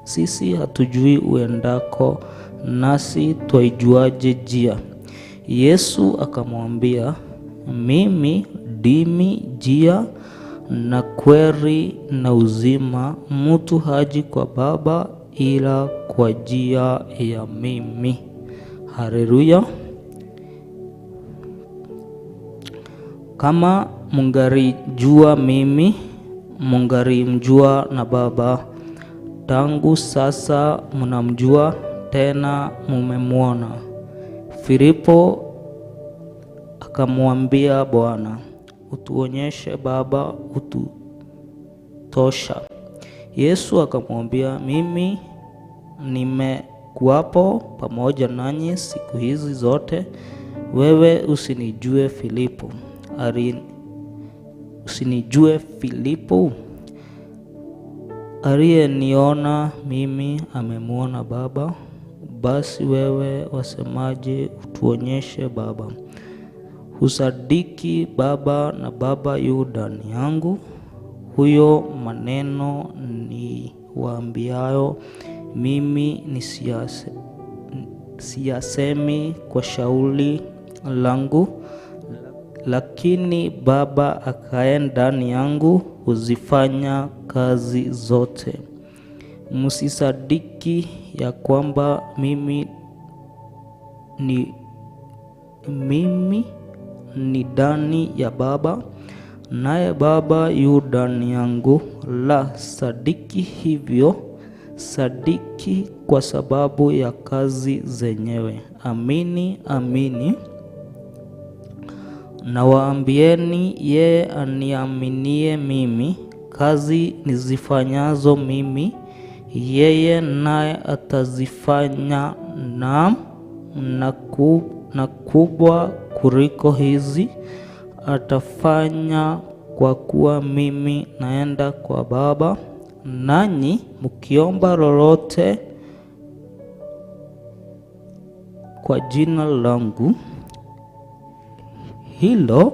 sisi hatujui uendako, nasi twaijuaje njia? Yesu akamwambia, mimi ndimi njia na kweli na uzima, mtu haji kwa Baba ila kwa njia ya mimi. Haleluya. Kama mungalijua mimi, mungalimjua na Baba. Tangu sasa mnamjua, tena mumemwona. Filipo akamwambia Bwana, utuonyeshe Baba, ututosha. Yesu akamwambia, mimi nimekuwapo pamoja nanyi siku hizi zote, wewe usinijue Filipo? Usinijue Filipo? Aliyeniona mimi amemwona Baba. Basi wewe wasemaje, utuonyeshe Baba? Husadiki Baba, na Baba yu ndani yangu. Huyo maneno niwaambiayo mimi siyasemi kwa shauri langu, lakini Baba akaye ndani yangu huzifanya kazi zote. Msisadiki ya kwamba mimi ni ndani ya Baba, naye Baba yu ndani yangu. La, sadiki hivyo, sadiki kwa sababu ya kazi zenyewe. Amini, amini nawaambieni, yeye aniaminie mimi, kazi nizifanyazo mimi yeye naye atazifanya, na kubwa kuliko hizi atafanya, kwa kuwa mimi naenda kwa Baba. Nanyi mkiomba lolote kwa jina langu, hilo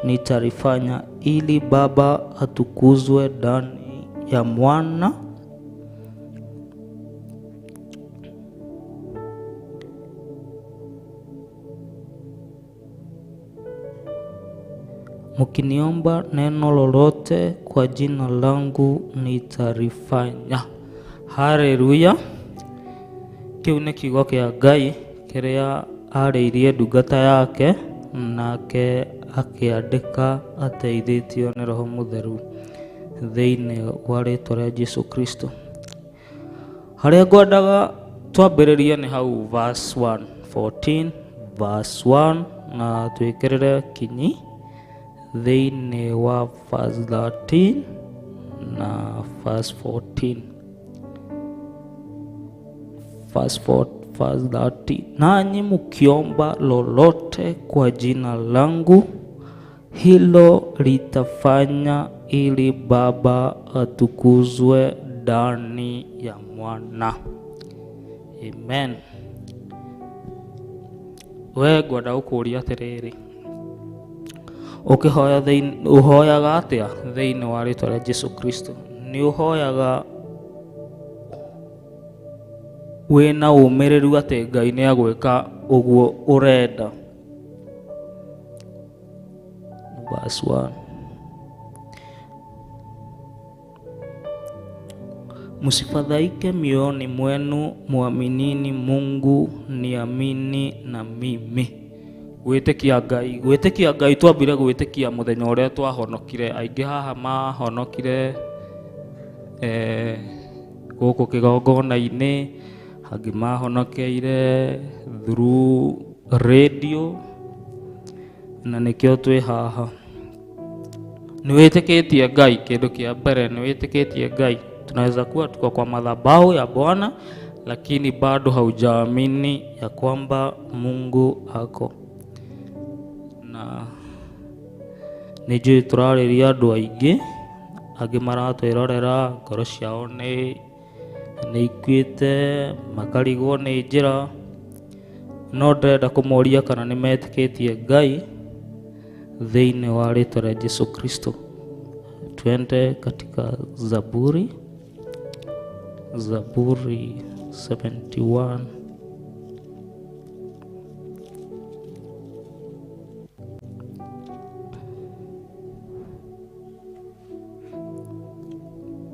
nitalifanya, ili Baba atukuzwe ndani ya Mwana. Mkiniomba neno lolote kwa jina langu nitalifanya. Haleluya. Kiu nĩ kiugo kĩa Ngai kĩrĩa arĩirie ndungata yake, nake akĩandĩka ateithĩtio nĩ Roho Mũtheru thĩinĩ wa rĩĩtwa rĩa Jesũ Kristo. Haria ngwendaga twambĩrĩrie nĩ hau verse 1, 14 verse 1 na twĩkĩrĩre kinyi thĩinĩ wa verse 13 na verse 14. Verse 13, nanyi mkiomba lolote kwa jina langu, hilo litafanya ili Baba atukuzwe ndani ya Mwana. Amen. We ngwenda gũkũria atĩrĩrĩ, ũkĩhoya ũhoyaga atĩa thĩinĩ wa rĩĩtwa rĩa Jesũ Kristo? Nĩ ũhoyaga wĩna ũmĩrĩru atĩ Ngai nĩ agwĩka ũguo ũrenda? Verse 1. Msifadhaike mioyoni mwenu, muaminini Mungu, niamini na mimi. Gwĩtĩkia Ngai twambire gwĩtĩkia mũthenya ũrĩa twahonokire. Aingĩ haha mahonokire gũkũ kĩgongona-inĩ, angĩ mahonokeire through radio, na nĩkĩo twĩ haha. Nĩ wĩtĩkĩtie Ngai? Kĩndũ kĩa mbere, nĩ wĩtĩkĩtie Ngai? Tunaweza kuwa tuko kwa madhabahu ya Bwana lakini bado haujaamini ya kwamba Mungu ako. Na nĩnjũĩ tũrarĩria andũ aingĩ, angĩ maratwĩrorera ngoro ciao nĩ ikuĩte, makarigwo nĩ njĩra, no ndĩrenda kũmoria kana nĩ metĩkĩtie Ngai thĩinĩ wa rĩĩtwa rĩa Jesũ Kristo. Twende katika Zaburi 71.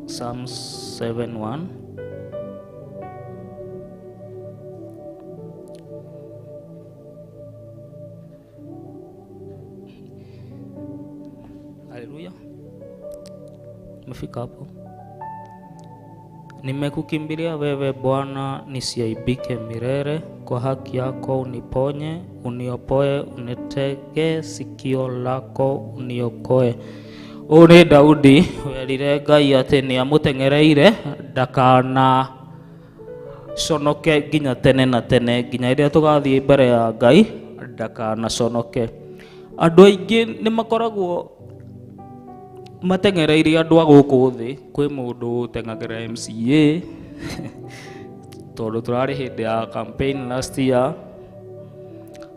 Psalms 71. Haleluya. Umefika hapo? Nimekukimbilia wewe Bwana, nisiaibike milele. Kwa haki yako uniponye, uniopoe, unitege sikio lako uniokoe. Ũũ nĩ Daudi werire Ngai atĩ nĩ amũteng'ereire ndakana conoke nginya tene na tene, nginya rĩrĩa tũgathiĩ mbere ya Ngai ndakana conoke. Andũ aingĩ nĩ makoragwo mateng'ereire andũ a gũkũ thĩ. Kwĩ mũndũ ũteng'agĩra MCA tondũ tũrarĩ hĩndĩ ya campaign last year.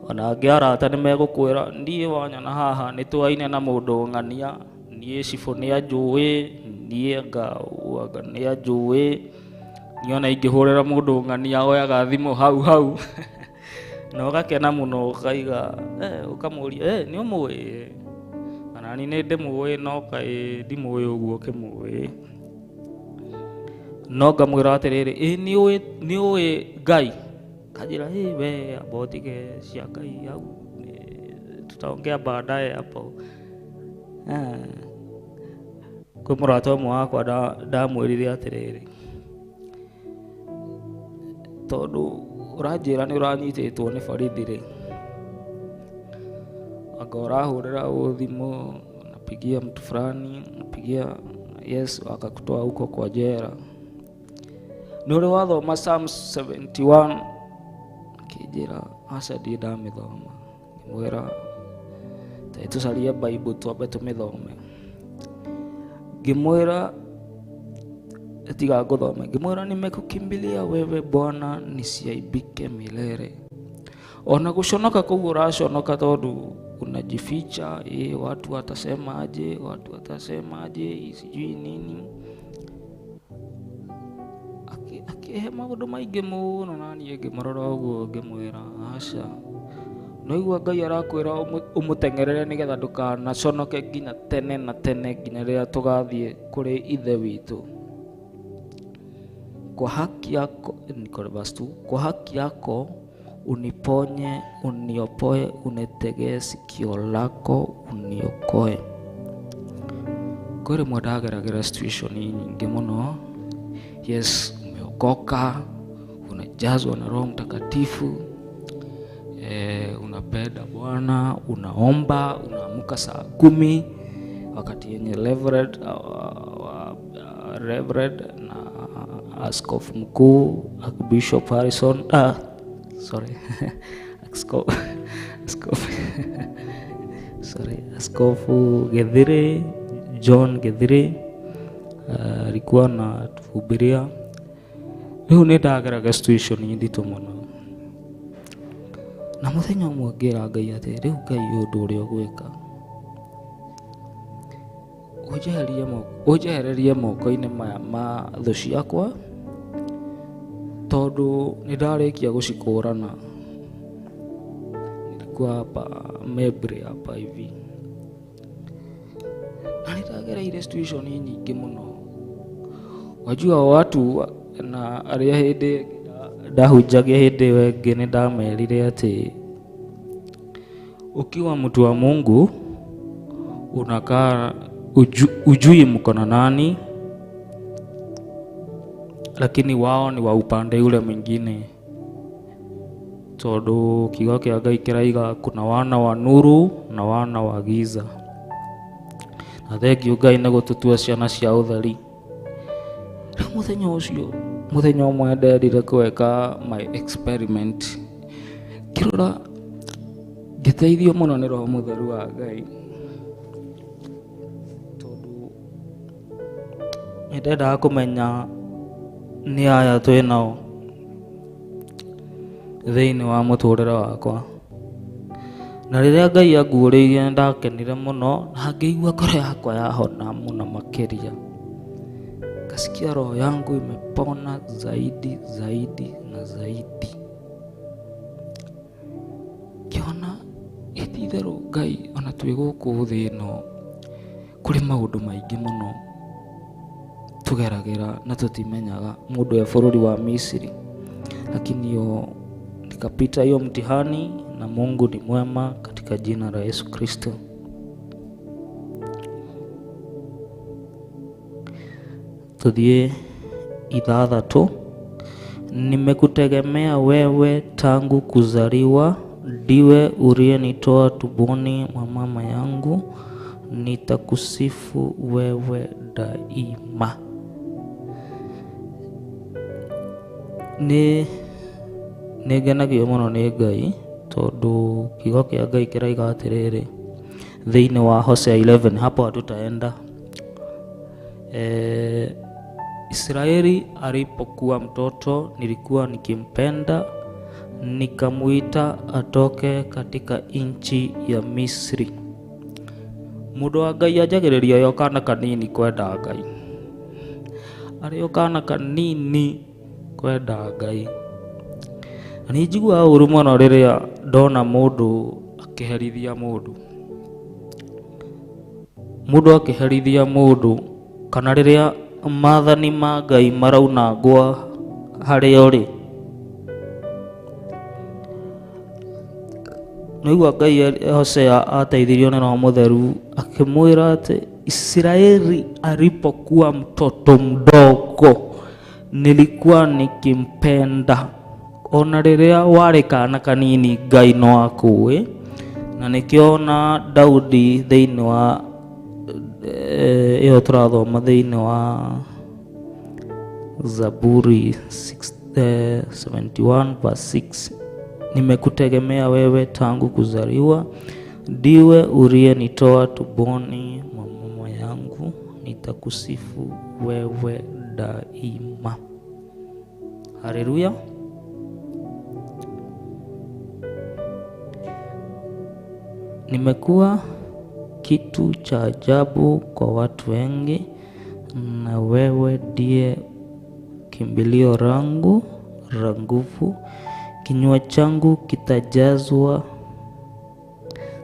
Ona angĩ arata nĩ megũkwĩra niĩ wanyona haha nĩ tũaine na mũndũ ng'ania, niĩ cibũ nĩ anjũĩ, niĩ Ngauaga nĩ anjũĩ. Niona ingĩhũrĩra mũndũ ng'ania oyaga thimũ hau na ũgakena mũno, ũkaiga ũkamũria nĩ ũmũĩ? Kana ni nĩ ndĩmũĩ no kaĩ ndimũĩ ũguo ũkĩmũĩ. No ngamwĩra atĩrĩrĩ, nĩ ũĩ Ngai? Kanjĩra we amba ũtige cia Ngai hau, tutaongea baadaye hapo. Kwĩ mũrata ũmwe wakwa ndamwĩrire atĩrĩrĩ, tondũ ũranjĩra nĩ ũranyitĩtwo nĩ borithi-rĩ, anga ũrahũrĩra thimũ, napigia mtu fulani, napigia yes, akakutoa huko kwa jela. Nĩ ũrĩ wathoma Psalms 71? Akĩnjĩra aca ndirĩ ndamĩthoma. Ngĩmwĩra tũcarie Bible twambe tũmĩthome. Ngĩmwĩra tiga ngũthome. Ngĩmwĩra nimekukimbilia wewe Bwana, nisiaibike milele. Ona gũconoka kũu ũraconoka tondũ unajificha, watu watasemaje, sijui nini. Akĩhe maũndũ maingĩ mũno, na niĩ ngĩmũrora ũguo ngĩmwĩra aca, no igua Ngai arakwĩra ũmũteng'erere nĩgetha ndũkanaconoke nginya tene na tene, nginya rĩrĩa tũgathiĩ kũrĩ ithe witũ. Kwa haki yako, kwa haki yako uniponye, uniopoe, unitegee sikio lako uniokoe. Kwĩ rĩmwe ndageragĩra situation nyingĩ mũno. Yes, umeokoka, unajazwa na Roho Mtakatifu, unapenda Bwana, unaomba, unaamka saa 10 wakati yenye Reverend na Askofu Mkuu Bishop Harrison Askofu Githiri, John Githiri alikuwa na tuhubiria. Riu ni ndageraga situation ndito muno, na muthenya umwe ngira Ngai ati riu Ngai undu uria gwika ujehererie moko-ini maya ma thu ciakwa, tondu ni ndarikia gucikurana. Nilikuwa hapa Mebre hapa hivi, na nitagereire situation nyingi muno. Wajua watu na aria hindi ndahunjagia hindi wengi ni ndamerire ati ukiwa mtu wa Mungu unakaa ujui mko na nani, lakini wao ni wa upande ule mwingine. Tondu kiugo kia Ngai kiraiga kuna wana wa nuru na wana wa giza, na thengio Ngai ni gututua ciana cia utheri. Muthenya ucio, muthenya umwe nderire kweka my experiment, kirora ngiteithio muno ni Roho Mutheru wa Ngai, tondu ndendaga kumenya ni aya twinao thiini wa muturire wakwa. Na riria Ngai anguuririe ndakenire muno, na ngĩigua ngoro yakwa yahona muno makiria. Kasikia roho yangu imepona zaidi na zaidi. Kiona ithitheru Ngai ona twi guku thi ino kuri maundu maingi muno tugeragira na tutimenyaga. Mundu e bururi wa Misiri, lakini yo nikapita hiyo mtihani, na Mungu ni mwema katika jina la Yesu Kristo. Tuthie 6. Nimekutegemea wewe tangu kuzaliwa, ndiwe uliyenitoa tumboni mwa mama yangu, nitakusifu wewe daima. Nigenagio muno ni Ngai, tondu kiugo kia Ngai kiraiga atiriri thiini wa Hosea 11, hapo hatutaenda. Israeli alipokuwa mtoto nilikuwa nikimpenda, nikamuita atoke katika nchi ya Misri. Mundu wa Ngai ajagiriria yo kana kanini kwenda Ngai, ari kana kanini kwenda Ngai. Ani njigua uru muno riria ndona mundu akiherithia mundu akiherithia mundu, kana riria maathani ma Ngai maraunangwa haria uri. Nĩguo Ngai Hosea ateithirio ni Roho Mutheru akimwira ati Israeli alipokuwa mtoto mdogo nilikuwa nikimpenda, ona riria wari kana kanini Ngai no akuwe. Na nikiona Daudi thiini wa iyo turathoma thiini wa Zaburi 71 verse 6, nimekutegemea wewe tangu kuzaliwa, ndiwe uliyenitoa tumboni mwa mama yangu, nitakusifu wewe daima. Haleluya. Nimekuwa kitu cha ajabu kwa watu wengi, na wewe ndiye kimbilio langu la nguvu. Kinywa changu kitajazwa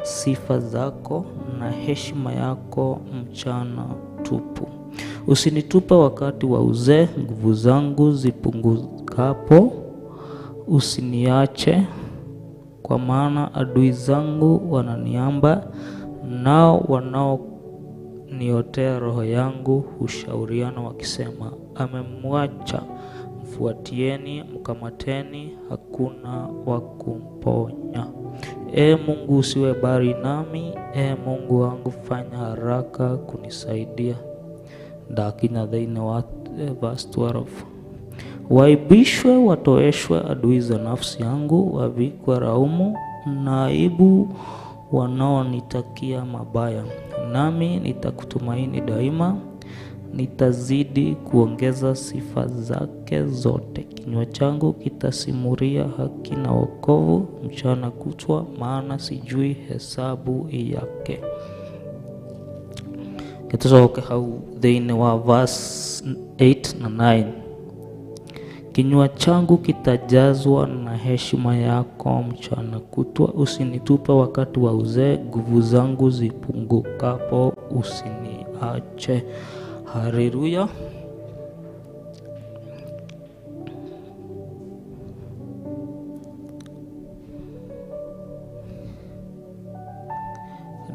sifa zako na heshima yako mchana tupu. Usinitupe wakati wa uzee, nguvu zangu zipungukapo. Usiniache, kwa maana adui zangu wananiamba, nao wanaoniotea roho yangu hushauriana wakisema, amemwacha mfuatieni, mkamateni, hakuna wa kumponya. Mungu usiwe bali nami, Mungu wangu fanya haraka kunisaidia. Ndakinya thĩinĩ wa verse 12. Waibishwe, watoeshwe adui za nafsi yangu, wavikwe laumu na aibu wanaonitakia mabaya. Nami nitakutumaini daima, nitazidi kuongeza sifa zake zote. Kinywa changu kitasimulia haki na wokovu mchana kutwa, maana sijui hesabu yake. Kitusoke hau thĩinĩ wa verse 8 na 9. Kinywa changu kitajazwa na heshima yako mchana kutwa, usinitupe wakati wa uzee, nguvu zangu zipungukapo usiniache. Haleluya.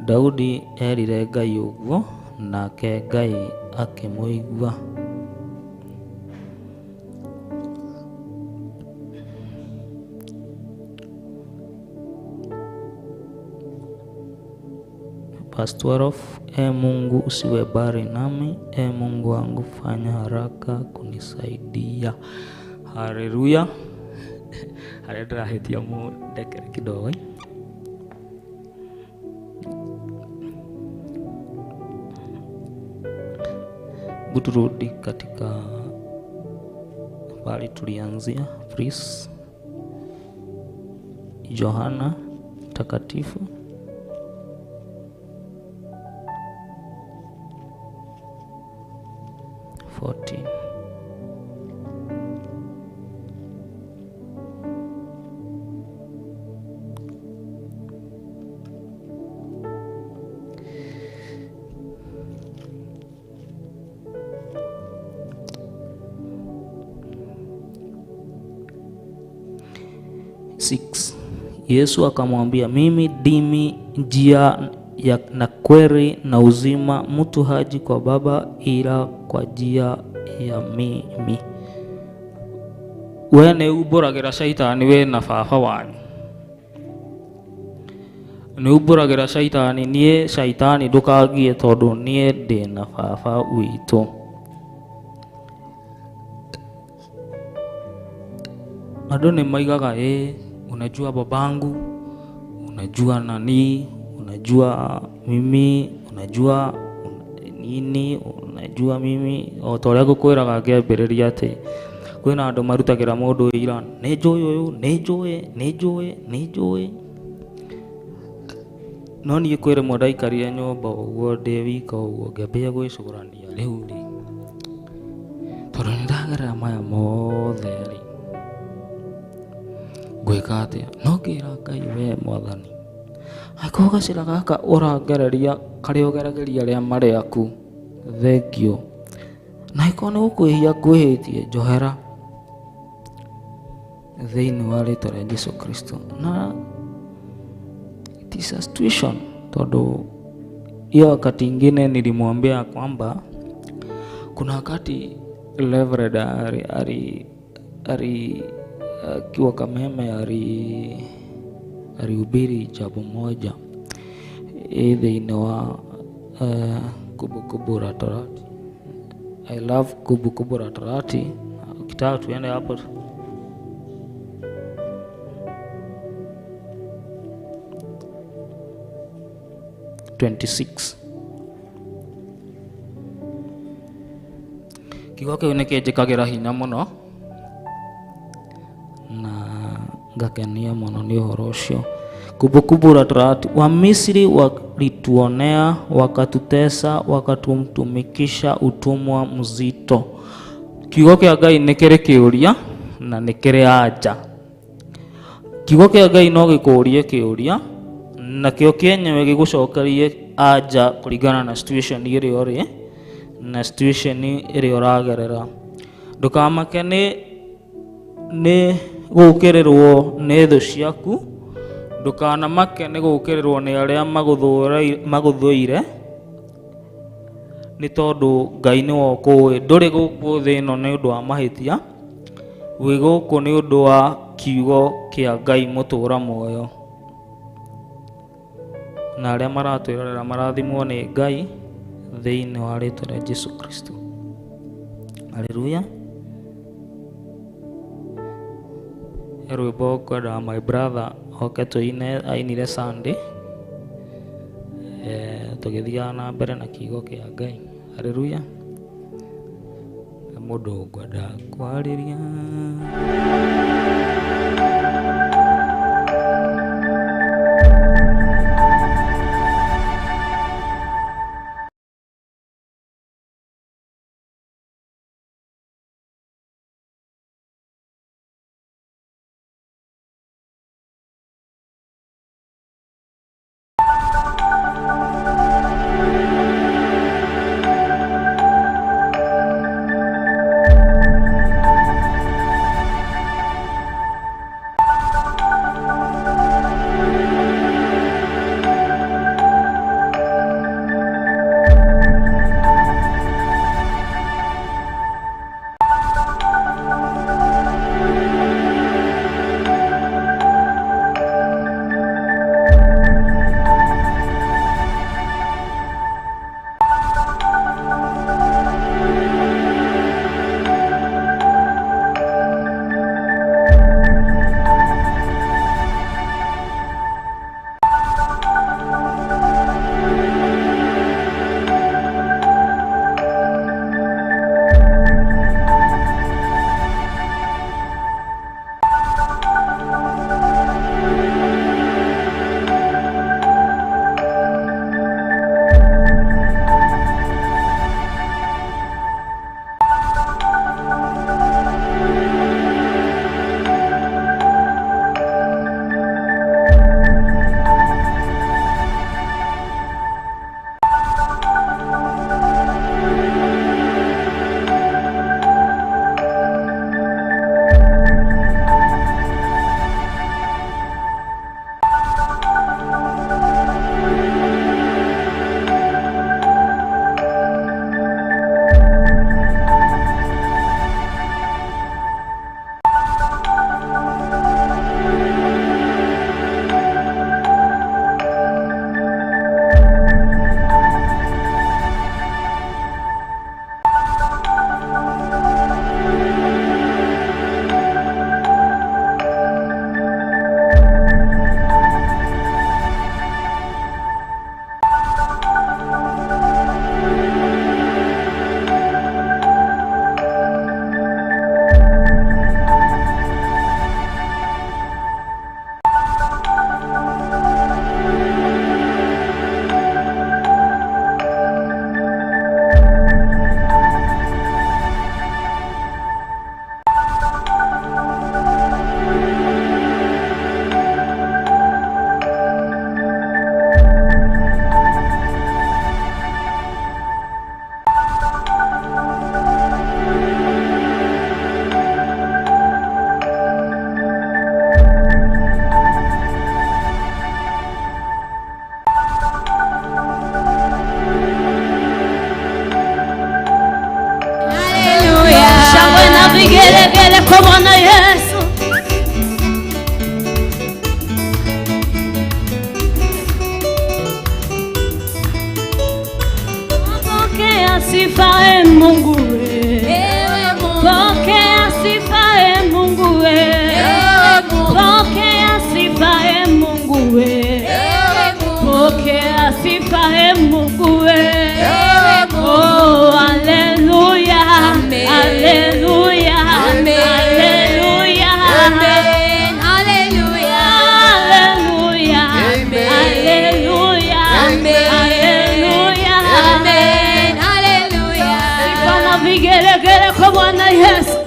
Daudi erire Ngai ũguo, nake Ngai akĩmũigua. Verse 12. Mungu usiwe bali nami, Mungu wangu fanya haraka kunisaidia. Haleluya. Haleluya. Hitia mu dekere kidogo. Turudi katika bali tulianzia, please. Yohana Takatifu 14. Yesu akamwambia, mimi ndimi njia na kweli na uzima, mtu haji kwa Baba ila kwa njia ya mimi. We nĩ umbũragĩra shaitani we na baba wanyu. Nĩ umbũragĩra shaitani, niĩ shaitani ndũkangie tondũ niĩ ndĩ na baba witũ. Andũ nĩ maigaga unajua babangu, unajua nani, unajua mimi, unajua nini, unajua mimi. O ta ũrĩa ngũkwĩraga ngĩambĩrĩria atĩ kwĩna andũ marutagĩra mũndũ ira, nĩ njũĩ ũyũ, nĩ njũĩ. No niĩ kwĩ rĩmwe ndaikarire nyũmba ũguo ndĩ wika ũguo ngĩambia gwĩcũrania rĩu rĩ, tondũ nĩ ndagerera maya mothe rĩ, ngwĩka atĩa? No ngĩra Ngai, we Mwathani, angĩkorwo gacĩra gaka ũrangereria karĩ ũgerageria rĩa marĩaku, thengiũ. Na angĩkorwo nĩ gũkwĩhia ngwĩhĩtie, njohera thĩinĩ wa rĩĩtwa rĩa Jesũ Kristo. Na it is a situation, tondũ hiyo wakati ingine nilimwambia kwamba kuna wakati Reverend akiwa Kameme alihubiri jambo moja thĩinĩ wa Kumbukumbu la Torati. I love Kumbukumbu la Torati. Ukitaka tuende hapo 26. Kiugo kĩu nĩ kĩnjĩkagĩra hinya mũno na ngakenia mũno nĩ ũhoro ũcio. Kumbukumbu la Torati. Wamisri walituonea, wakatutesa, wakatumtumikisha utumwa mzito. Kiugo kĩa Ngai nĩ kĩrĩ kĩũria na nĩ kĩrĩ anja. Kiugo kĩa Ngai no gĩkũrie kĩũria na kĩo kĩenyewe gĩgũcokerie anja kũringana na situation ĩrĩa ũrĩ na situation ĩrĩa ũragerera. Ndũkamake nĩ gũkĩrĩrwo nĩ thũ ciaku, ndũkanamake nĩ gũkĩrĩrwo nĩ arĩa magũthũire, nĩ tondũ Ngai nĩ wokũĩ ndũrĩ gũkũ thĩ ĩno nĩ ũndũ wa mahĩtia, wĩ gũkũ nĩ ũndũ wa kiugo kĩa Ngai mũtũũra muoyo, na arĩa maratwĩrorera marathimwo nĩ Ngai thĩinĩ wa rĩĩtwa rĩa Jesũ Kristo. Haleluya. Rwĩmbo ngwendaga my brother oke tuine ainire Sunday tũgĩthiaga na mbere na kiugo kĩa Ngai. Haleluya. Mũndũ ngwendaga kwarĩria vigelegele kwa Bwana Yesu. Pokea sifa Mungu we, pokea sifa Mungu we, pokea sifa Mungu we, pokea sifa Mungu we. Oh, haleluya, haleluya, haleluya, Amen. Hallelujah. haleluya, Amen. haleluya, Amen. haleluya. Amen. Hallelujah. Sifa na vigelegele kwa Bwana Yesu.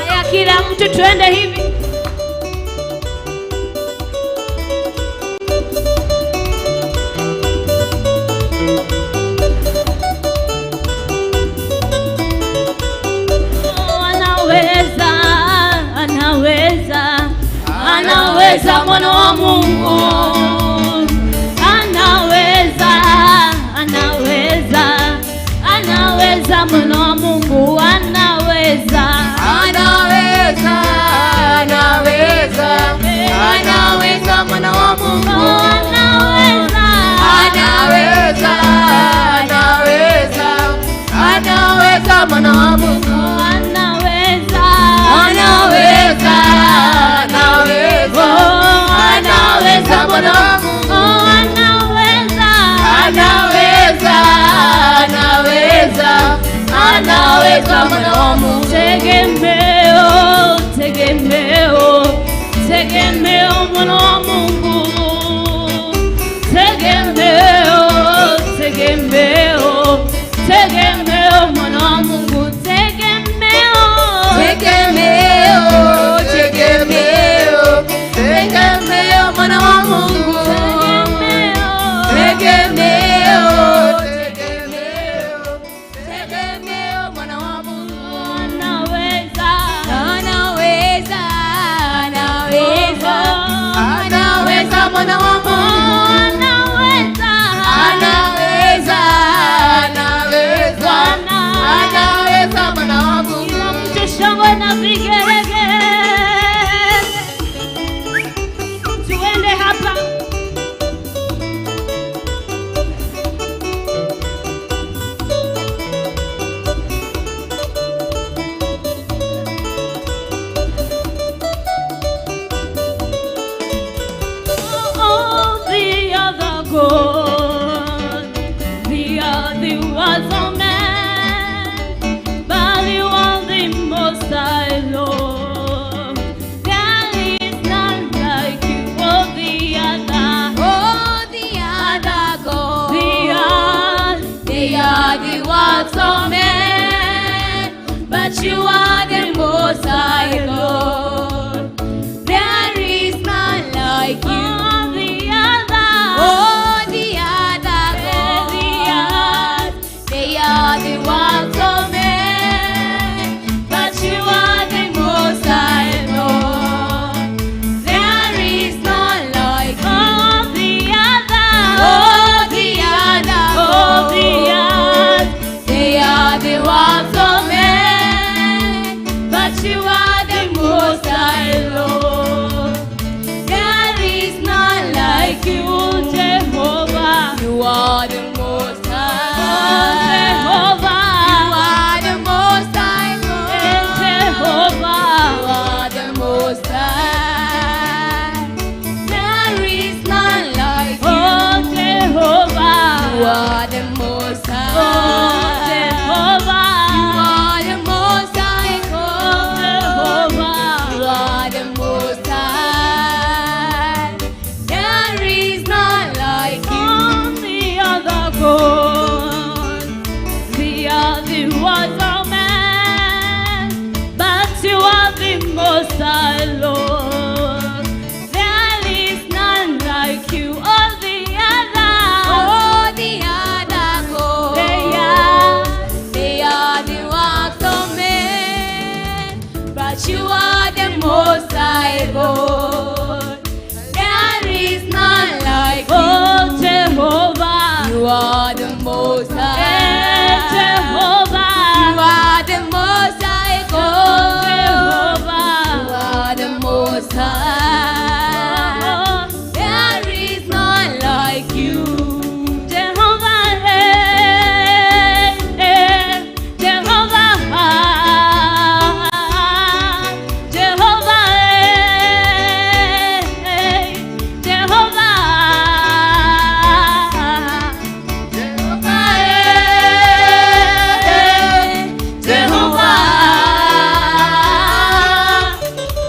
Haya, kila mtu twende hivi. Anaweza mwana wa Mungu, anaweza mwana wa Mungu, anaweza. mwana wa Mungu. Anaweza, anaweza, anaweza, anaweza mwana wa Mungu. Anaweza, anaweza, anaweza, anaweza mwana wa Mungu. Tegemeo, tegemeo, tegemeo mwana wa Mungu. Tegemeo, tegemeo, tegemeo mwana wa Mungu. Tegemeo, tegemeo, tegemeo, tegemeo mwana wa Mungu. Tegemeo, tegemeo, tegemeo mwana wa Mungu. Anaweza, anaweza, anaweza, anaweza mwana wa Mungu. Anaweza, anaweza, anaweza, anaweza mwana wa Mungu. Kila mtu shangwe na vigelegele, tuende hapa. Oh, the other God, the other was a man, but you are the most high Lord. There is none like you. Oh, the other God, the other was a man, but you are the most high Lord. There is none like you. Oh, the other God, they are the ones of men, but you are the most high Lord. There is none like you. Oh, the other God, they are the ones of men, but you are the most high Lord. There is none like you, Jehovah. You are the most high. Jehovah. You are the most high Lord. Jehovah. You are the most high. There is none like you. Oh, Jehovah. You are the most high. Oh, Jehovah. You are the most high God. Jehovah. You are the most high. There is none like you. The other God, the other was a man, but you are the most high Lord. There is none like you. Oh, the other God, they are the works of men, but you are the most high God. There is none like you. Oh, Jehovah. You are the most high. Jehovah. You are the most high God. Jehovah. You are the most high. There is none like you. Jehovah, Jehovah,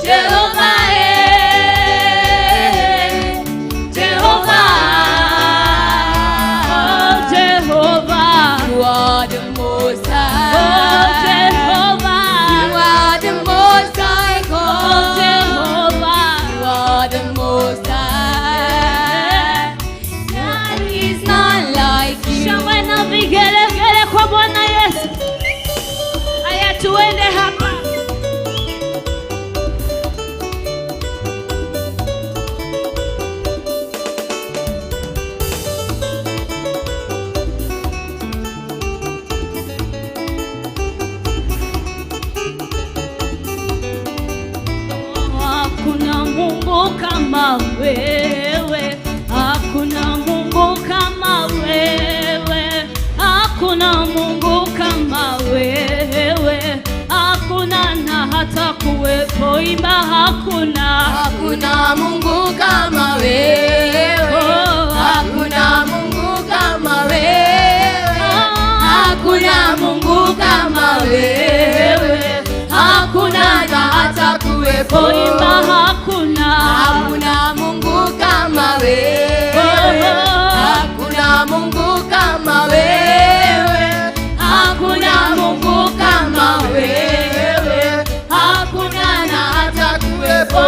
Jehovah, Jehovah. Vigelegele kwa Bwana Yesu. Aya, tuende hapa. Hakuna Mungu kama wewe, hakuna Mungu kama wewe, hakuna Mungu kama wewe. hata kuwepo, imba hakuna. Hakuna Mungu kama wewe, hakuna Mungu kama wewe, hakuna Mungu kama wewe, hakuna na hata kuwepo, imba hakuna. Hakuna Mungu kama wewe, hakuna Mungu kama wewe, hakuna Mungu kama wewe, hakuna na hata kuwepo.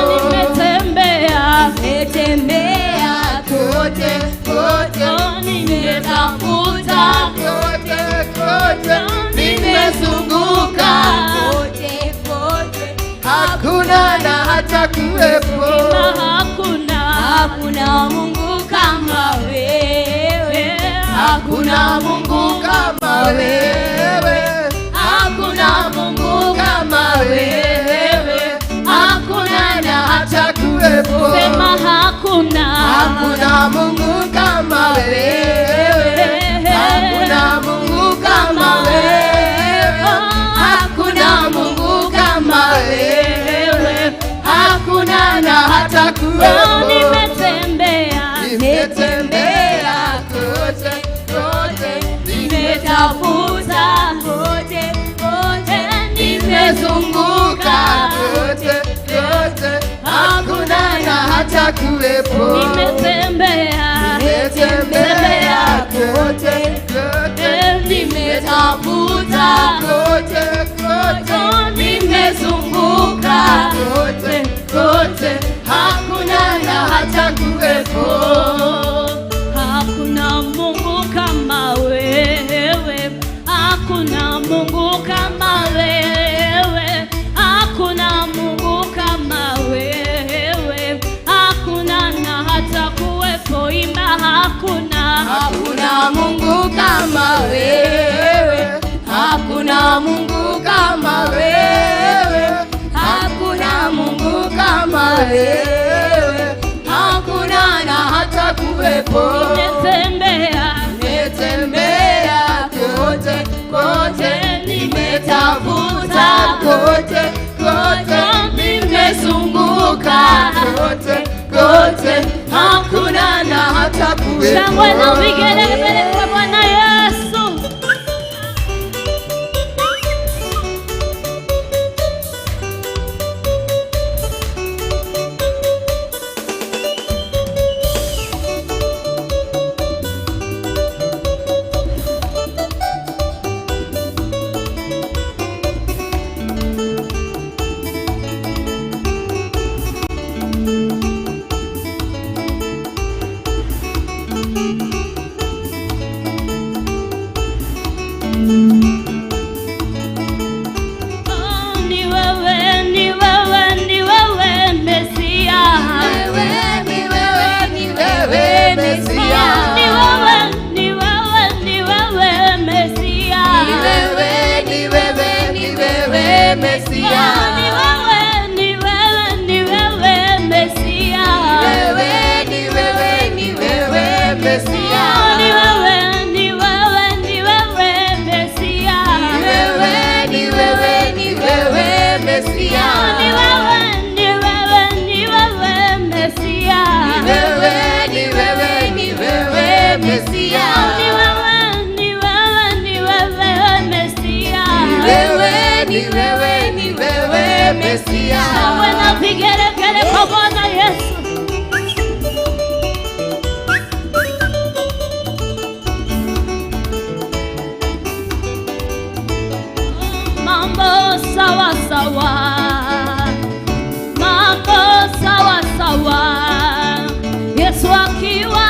Nimetembea kote kote, nimetafuta kote kote, nimezunguka kote kote, hakuna na hata kuwepo. Hakuna Mungu kama wewe, hakuna Mungu kama wewe, hakuna Mungu kama wewe, hakuna na hata kuwepo. Sema hakuna. Hakuna Mungu kama wewe, hakuna Mungu kama wewe, hakuna Mungu kama wewe, hakuna na hata kuwepo. Nimetembea kote kote, nimetafuta kote kote, nimezunguka kote kote, hakuna na hata kuwepo. Nimetembea kote kote, nimetafuta kote kote, nimezunguka kote kote, hakuna na hata kuwepo. Hakuna Mungu kama wewe, hakuna Mungu kama wewe, hakuna Mungu kama wewe, hakuna na hata kuwepo, imba hakuna. Hakuna Mungu kama wewe, hakuna Mungu kama wewe, hakuna Mungu kama wewe, hakuna na hata kuwepo. Nimetembea kote kote, nimetafuta kote kote, nimezunguka kote kote, hakuna na hata kuwepo. Shangwe na vigelegele kwa Bwana Yesu. Shangwe na vigelegele kwa Bwana Yesu. Mambo sawa sawa, mambo sawa sawa, Yesu akiwa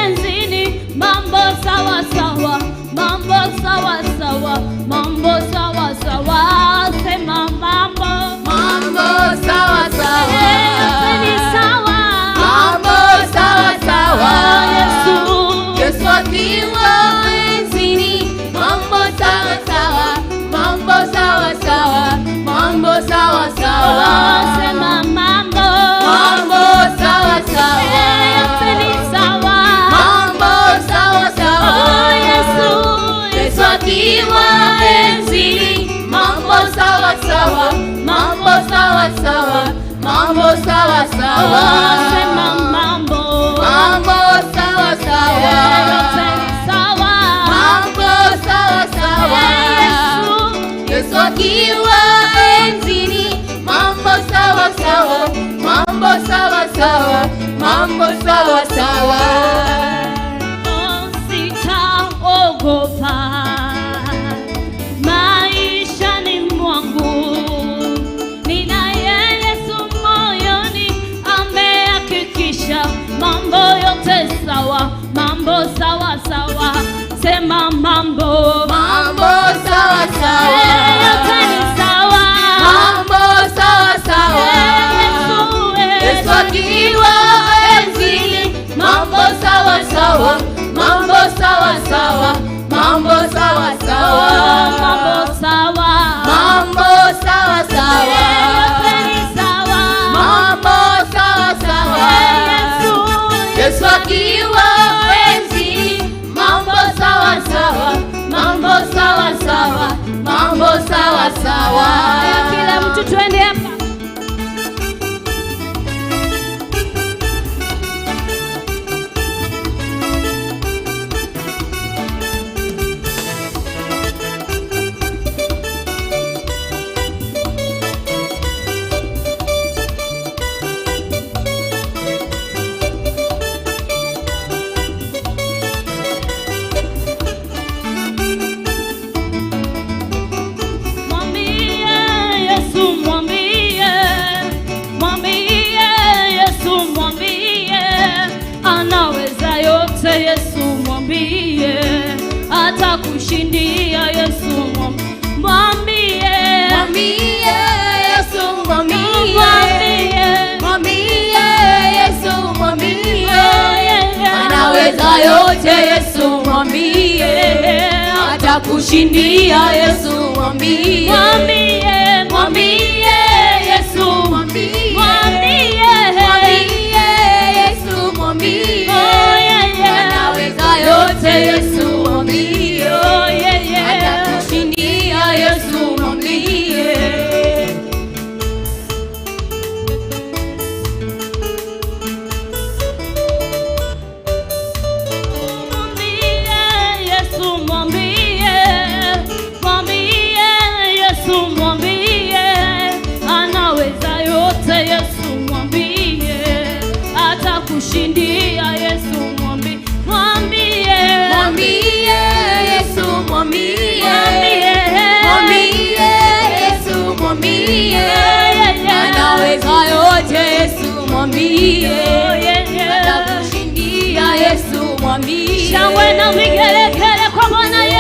enzini. Mambo sawa sawa, mambo sawa sawa, mambo sawa sawa, sema mambo sawa sawa, ni sawa, mambo sawa sawa, Yesu akiwa enzini. Mambo sawa sawa, mambo sawa sawa, mambo sawa sawa, sema mambo sawa sawa, ni sawa, mambo sawa sawa, Yesu akiwa enzini. Mambo mambo sawa sawa, mambo sawa sawa, mambo sawa sawa. Sema mambo, mambo sawa sawa, yote ni sawa, mambo sawa sawa. Yesu akiwa enzini, mambo sawa sawa, mambo sawa sawa, mambo sawa sawa. Sitaogopa maishani mwangu, ninaye Yesu moyoni, amehakikisha mambo yote sawa, mambo sawa sawa. Sema mambo, mambo sawa sawa, yote ni sawa, mambo sawa sawa. Yesu akiwa enzini, mambo sawa sawa, mambo sawa sawa, mambo sawa sawa, mambo sawa, mambo sawa sawa, yote ni sawa, mambo sawa sawa. Yesu akiwa enzini, mambo sawa sawa, mambo sawa sawa, mambo sawa sawa. Kila mtu twende hapa. Yesu mwambie, atakushindia. Yesu mwambie, mwambie Yesu, mwambie, mwambie Yesu, mwambie anaweza yote. Yesu mwambie, atakushindia. Yesu mwambie, mwambie Yesu, mwambie, mwambie Yesu, mwambie yote. Yesu mwambie, atakushindia. Yesu mwambie, Yesu mwambie, Yesu mwambie anaweza yote. Yesu mwambie, atakushindia. Yesu mwambie, mwambie Yesu, mwambie, mwambie Yesu, mwambie anaweza yote. Yesu mwambie, atakushindia. Yesu mwambie, shangwe na vigelegele kwa Bwana Yesu.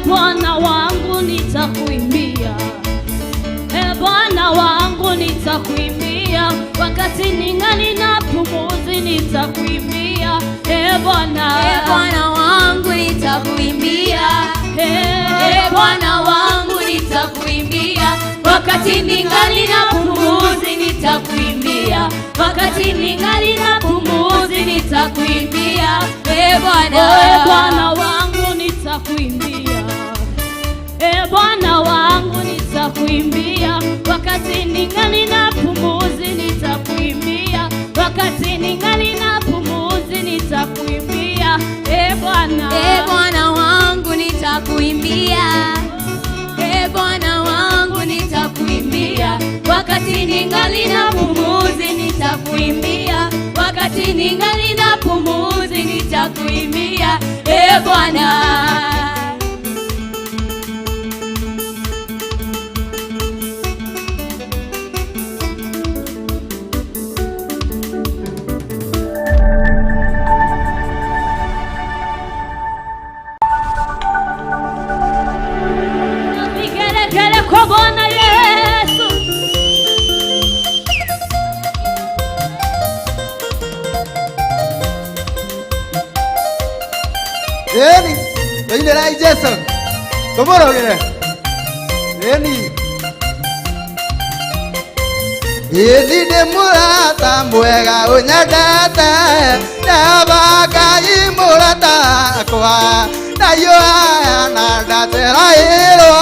Bwana wangu nitakuimbia, Bwana wangu nitakuimbia, wakati ningali na pumuzi nitakuimbia. Bwana wangu nitakuimbia, Bwana wangu nitakuimbia, wakati ningali na pumuzi nitakuimbia, wakati ningali na pumuzi nitakuimbia. Bwana wangu nitakuimbia, Bwana wangu nitakuimbia, wakati ningali na pumuzi nitakuimbia, wakati ningali na pumuzi nitakuimbia. Bwana wangu nitakuimbia, Bwana wangu nitakuimbia, wakati ningali na pumuzi nitakuimbia, wakati ningali na pumuzi nitakuimbia. Bwana vigelegele kwa Bwana Yesu. Eni, baile rai Jason. ¿Cómo lo viene? Eni. Ili ni murata mwega unyendete Nyabagai murata kwa Nayo aya na ndatera ilo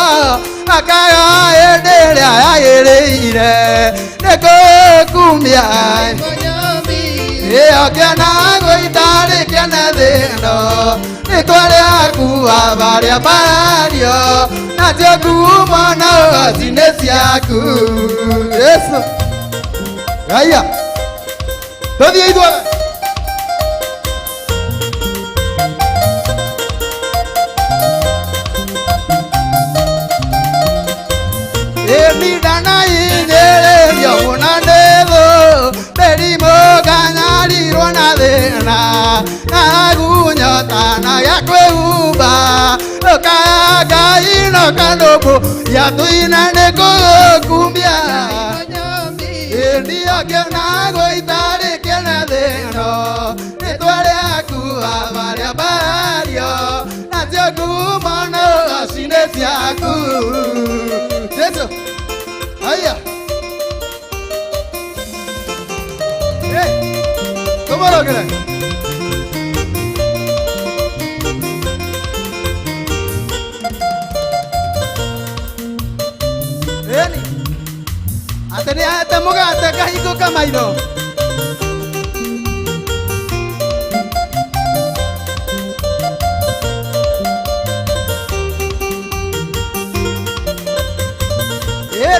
Akaga endelea yagireire Nikukumia Iyo kiana guitari kiana thino Nitwaria kuwa baria barario Natio kumona ucine ciaku Yesu Gaya Tuthie ithuothe Emidana inyererio munanetho Merimo kanyarirwo na thina Nagunyota na yakwĩhumba Ngai no kanũmbu Yatuina nĩkũgũkumia Ndio kĩona gũitarĩ kĩene thĩno Nĩtwaria kuwa baria barario Natio kumona ucine ciaku Yesu Aya Hey Tumorogere Eni Atene ate mugate kahigo kamairo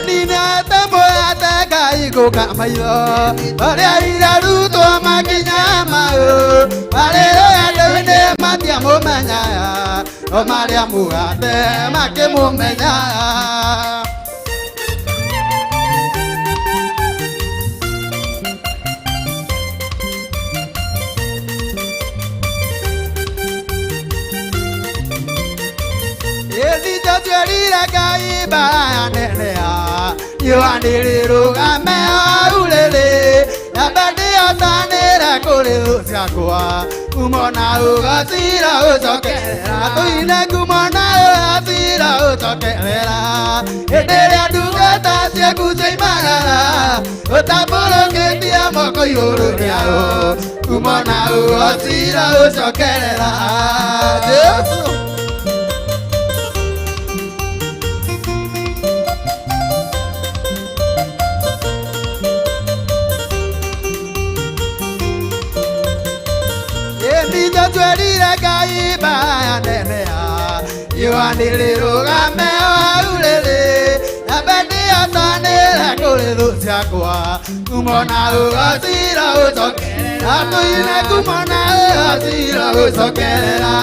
Nina tamoya takai ko kamayo Baria iraru to makinya mao Baria adone matia mo manya O maria muate make mo menya Jerira kai ba nenea Yoaniriru amea ulele Yabadi atanera kore usiakwa Kumona ugasira usokelera Tuine kumona ugasira usokelera Edere adugata siaku seimara Utapuro ketia moko yurureao Kumona ugasira usokelera Yesu Jerira kai ba nenea Yoaniriru amea ulele Yabadi atanera kore usiakwa Kumona ugasira usokelera Tuine kumona ugasira usokelera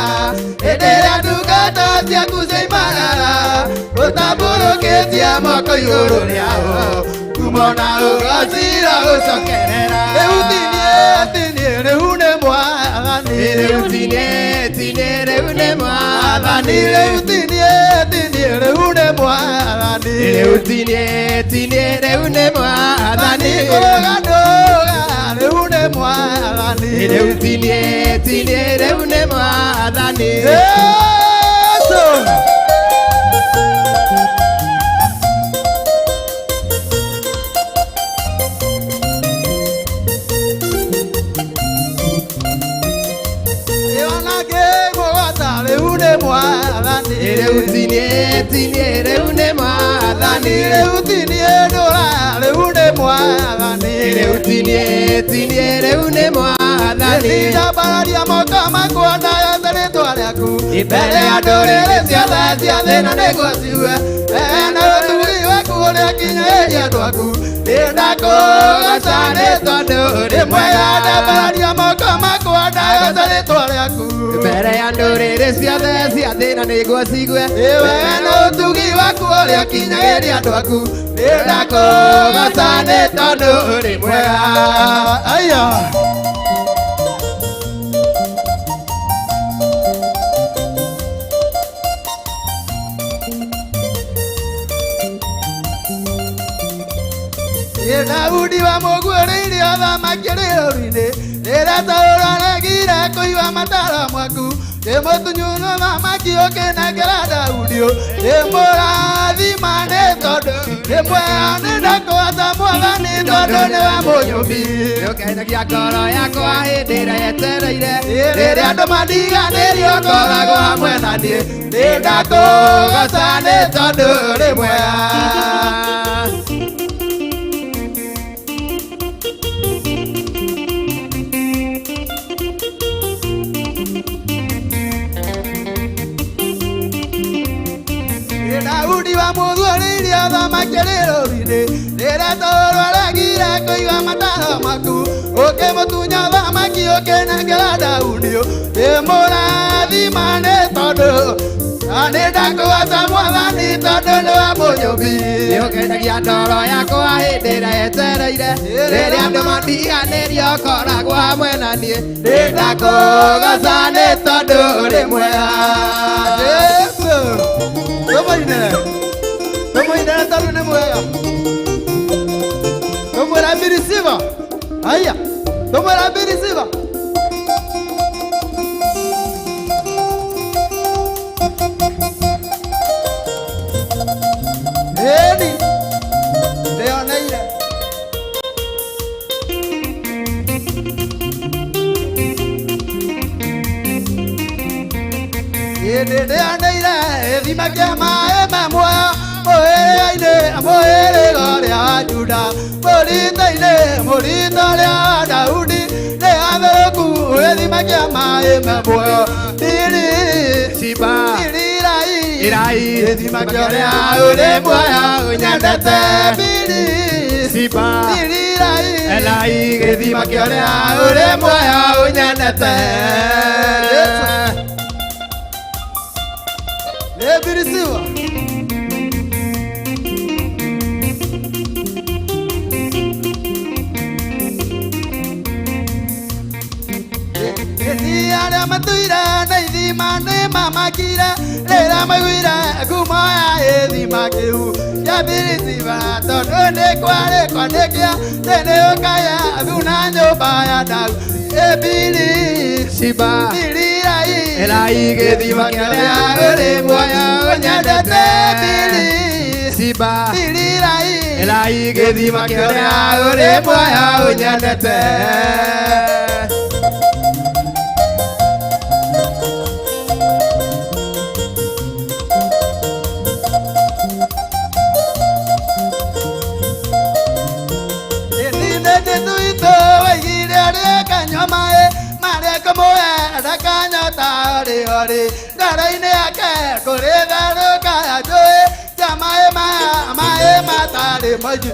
Edere adugata siaku seimara Utapuro ketia moko yurureao Kumona ugasira usokelera Tinie reune mwathani Tinie reune mwathani Tinie reune mwathani Tinie reune mwathani Kogadoga reune mwathani Tinie reune mwathani Yesu Tinie reune mwathani Tinie dora reune mwathani Tinie reune mwathani Ndabararia moka makwanda yothe rĩtwa rĩaku Mbere ya ndũrĩrĩ ciothe cia thĩna nĩguo ciue Na ũtugi waku ũrĩa kinyĩrĩria andũ aku Nĩndakũgoca nĩ tondũ ũrĩ mwega Ndabararia moka makwanda yothe rĩtwa rĩaku Mbere ya ndũrĩrĩ ciothe cia thĩna nĩguo cigue Na ũtugi waku ũrĩa kinyagĩria andũ aku Nĩndakũgoca nĩ tondũ ũrĩ mwega Aya Daudi wa mũguũrĩire ũthamaki rĩũru-inĩ rĩrĩa Saũlũ aregire kũiba matara mwaku ndĩmũtunyuno ũthamaki ũkĩnengera Daudi ndĩmũrathima nĩ tondũ ndĩmweanĩra kũhota Mwathani tondũ tondu ni wa munyumbi ukenagia ngoro yakwa hindi ĩrĩa yetereire rĩrĩa andũ mandiganĩrio ngoragwo hamwe na niĩ nĩndakũgoca nĩ tondũ ũrĩ mwega. Daudi wa mũthũrĩirie ũthamaki rĩrũri-inĩ rĩrĩa tũrwaragire kũigua mataro maku ũkĩmũtunya ũthamaki ũkĩnengera Daudi ndĩmũrathima nĩ tondũ nĩndakũgoca Mwathani tondũ nĩ wa mũnyũmbi ũkenagia ndoro yakwa hĩndĩ ĩrĩa yetereire rĩrĩa andũ mandiganĩrio ũkoragwo hamwe na niĩ nĩndakũgoca nĩ tondũ ũrĩ mwega. Tumuine tondũ nĩ mwega. Tumwĩra mbiriciba. Aya, tumwĩra mbiriciba. Eni, ndĩoneire. Ndĩoneire gĩthima kĩa maĩ me muoyo mũhĩrĩga ũrĩa wa Juda mũrito-inĩ mũrito ũrĩa wa Daudi nĩ athũku gĩthima kĩa maĩ me muoyo Sheba Irai gĩthima kĩa ũrĩa ũrĩ muoyo ũnyendete Sheba Elai gĩthima kĩa ũrĩa ũrĩ muoyo ũnyendete Ebirisiwa arĩa matuire na ithima nĩ mamakire rĩrĩa maiguire ngumo ya gĩthima kĩu kĩa Birisiba tondũ nĩ kwarĩkwo nĩkĩo nĩ ũkaya thuna nyũmba ya Daudi Birisiba Elai gĩthima kĩa ũrĩa ũrĩ muoyo ũnyendete Birisiba Elai gĩthima kĩa ũrĩa ũrĩ muoyo ũnyendete ndara-inĩ yake kũrĩ tharũka ya njũĩ cia maĩ matarĩ maingĩ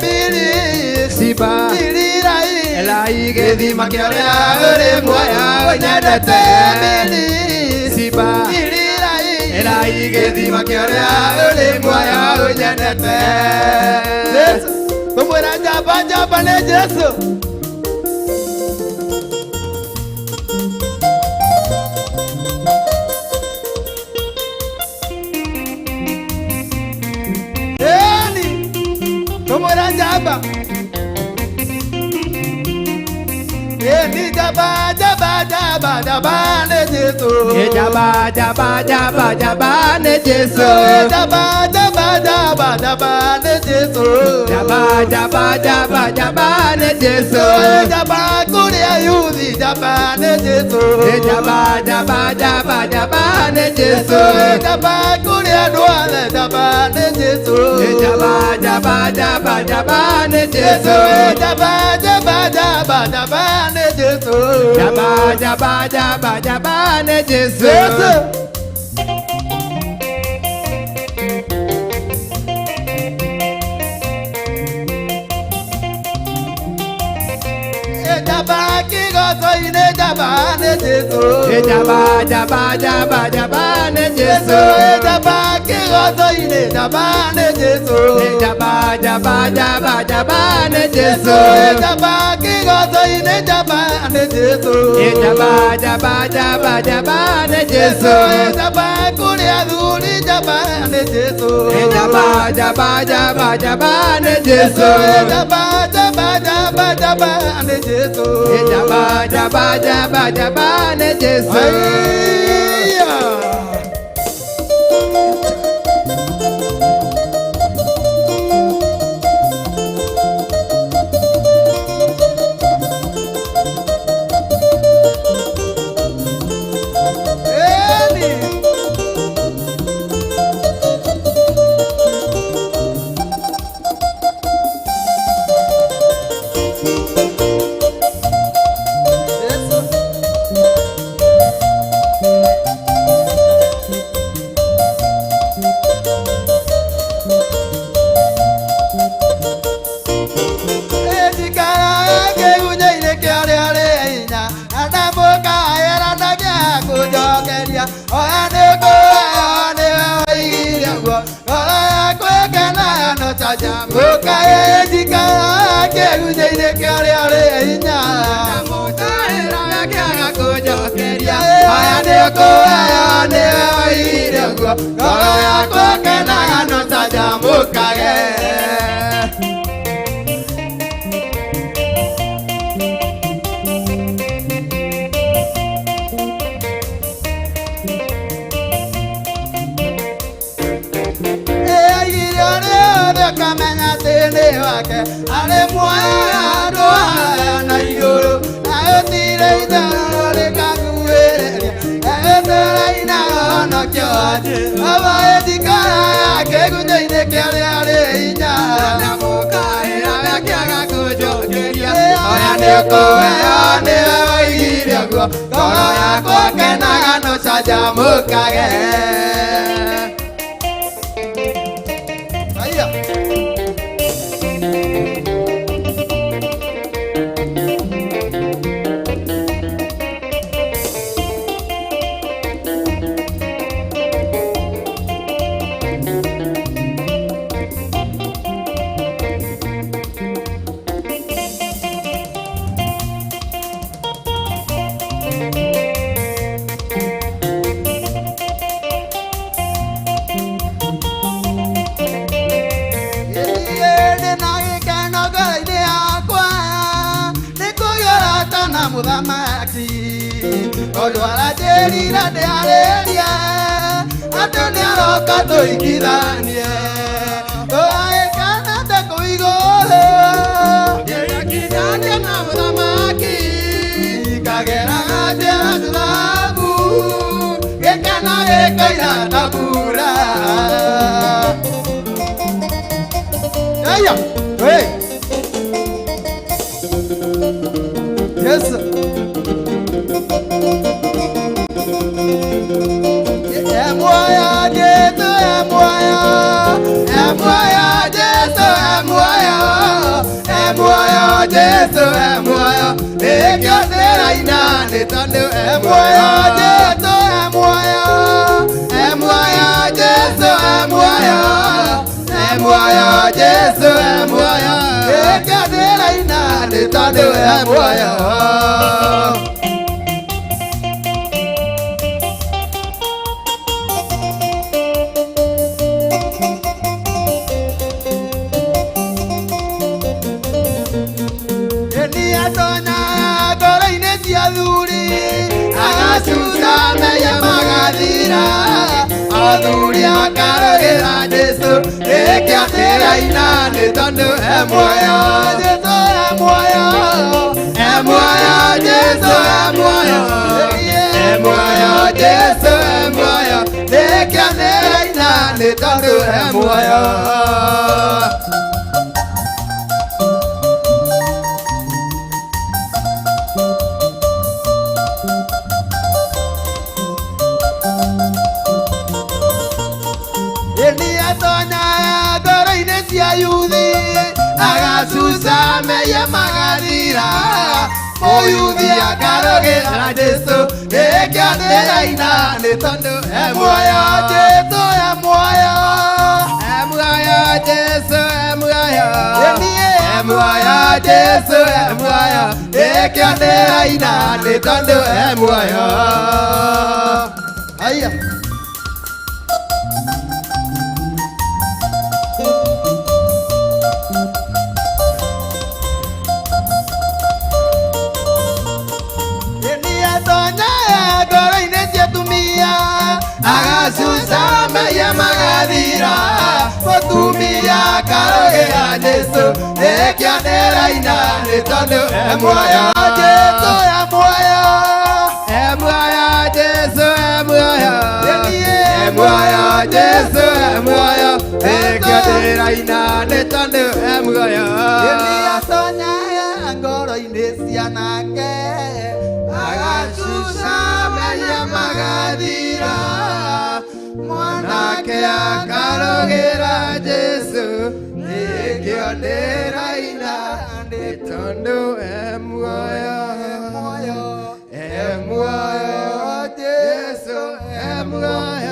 Birisiba Elai gĩthima kĩa ũrĩa ũrĩ muoyo ũnyendete Birisiba Elai gĩthima kĩa ũrĩa ũrĩ muoyo ũnyendete tũmwĩra njamba njamba nĩ Jesũ. Tumwĩra njamba ni jaba jaba jaba jaba nĩ Jesũ jaba jaba jaba jaba nĩ Jesũ jaba jaba jaba jaba nĩ Jesũ jaba jaba jaba jaba nĩ Jesũ jaba kũrĩ ayuthi jaba nĩ Jesũ jaba jaba jaba jaba nĩ Jesũ jaba kũrĩ andũ othe jaba nĩ Jesũ jaba jaba jaba jaba nĩ Jesũ jaba jaba jaba jaba nĩ Jesũ jaba jaba jaba jaba nĩ Jesũ jaba kĩgoco-inĩ jaba nĩ Jesũ jaba jaba jaba jaba nĩ Jesũ jaba kĩgoco-inĩ jaba nĩ Jesũ jaba jaba jaba jaba nĩ Jesũ jaba kĩgoco-inĩ jaba nĩ Jesũ jaba jaba jaba jaba nĩ Jesũ jaba kũrĩ athuri jaba nĩ Jesũ jaba jaba jaba jaba nĩ Jesũ jaba jaba jaba jaba nĩ Jesũ jaba jaba jaba jaba nĩ Jesũ. Em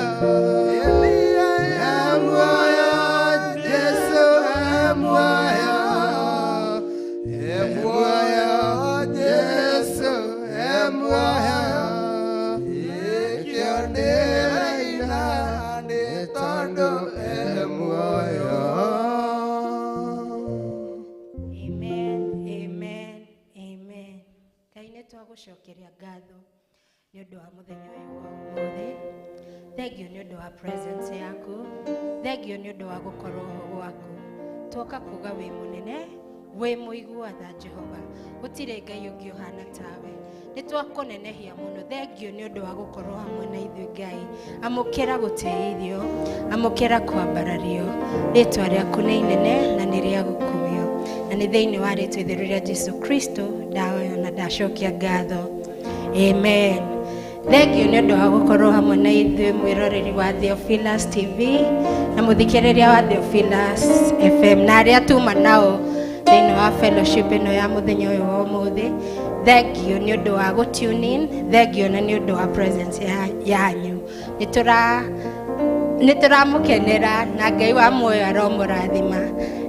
twagucokeria ngatho nĩ ũndũ wa mũthenya ũyũ wa ũmũthĩ. Thengio nĩ ũndũ wa presence yaku, thengio nĩ ũndũ wa gũkorwo ho gwaku. Twoka kuga wĩ mũnene, wĩ mũiguatha Jehova, gũtirĩ Ngai ũngĩ ũhana tawe. Nĩ twakũnenehia mũno, thengio nĩ ũndũ wa gũkorwo hamwe na ithuĩ Ngai. Amũkĩra gũtĩithio, amũkĩra kwambarario, rĩtwa rĩaku nĩ inene na nĩ rĩa gũkumio, na nĩ thĩinĩ wa rĩtwa itheru rĩa Jesu Kristo ndahoya na ndacokia ngatho, amen. Thengio nĩ ũndũ wa gũkorwo hamwe na ithuĩ mwĩroreri wa Theophilus TV na mũthikĩrĩria wa Theophilus FM na arĩa tuma nao thĩinĩ wa fellowship ĩno ya mũthenya ũyũ wa ũmũthĩ. Thengio nĩ ũndũ wa gũtune in, thengio na nĩ ũndũ wa presence yanyu. Nĩ tũramũkenera na Ngai wa muoyo aromũrathima.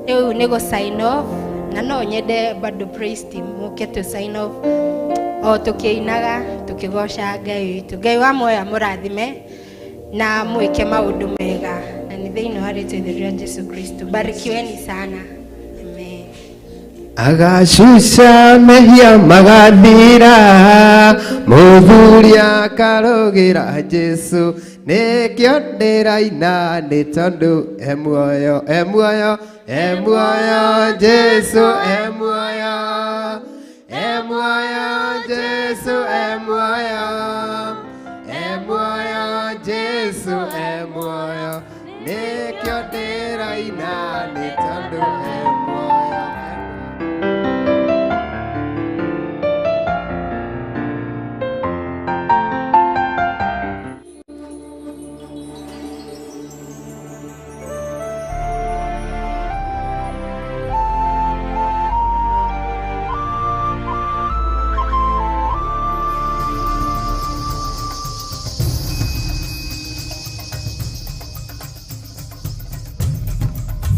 Rĩu nĩ gũ sign off, na no nyende bado praise team mũke tu sign off o tukĩinaga tukĩgoca Ngai witũ. Ngai wa muoyo amũrathime na mwĩke maũndũ mega, na nĩ thĩinĩ wa rĩtwa rĩa Jesu Kristo. Barikiweni sana. Agacusha mehia magathira, mũthuri akarũgĩra Jesu, nĩkĩo ndĩraina nĩ tondũ e muoyo, e muoyo, e muoyo Jesu, e muoyo, e muoyo Jesu, e muoyo, e muoyo Jesu, e muoyo, nĩkĩo ndĩraina nĩ tondũ e muoyo.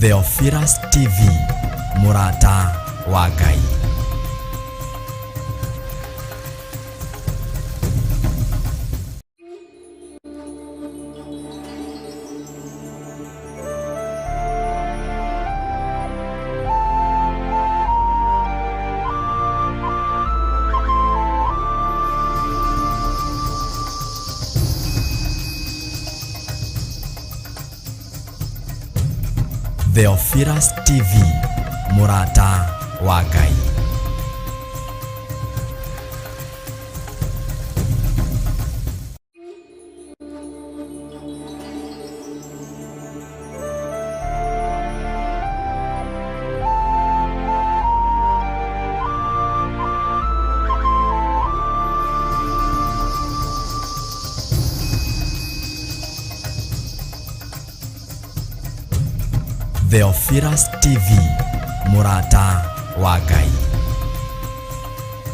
Theophilus TV, mũrata wa Ngai. Theophilus TV, mũrata wa Ngai. Theophilus TV, mũrata wa Ngai.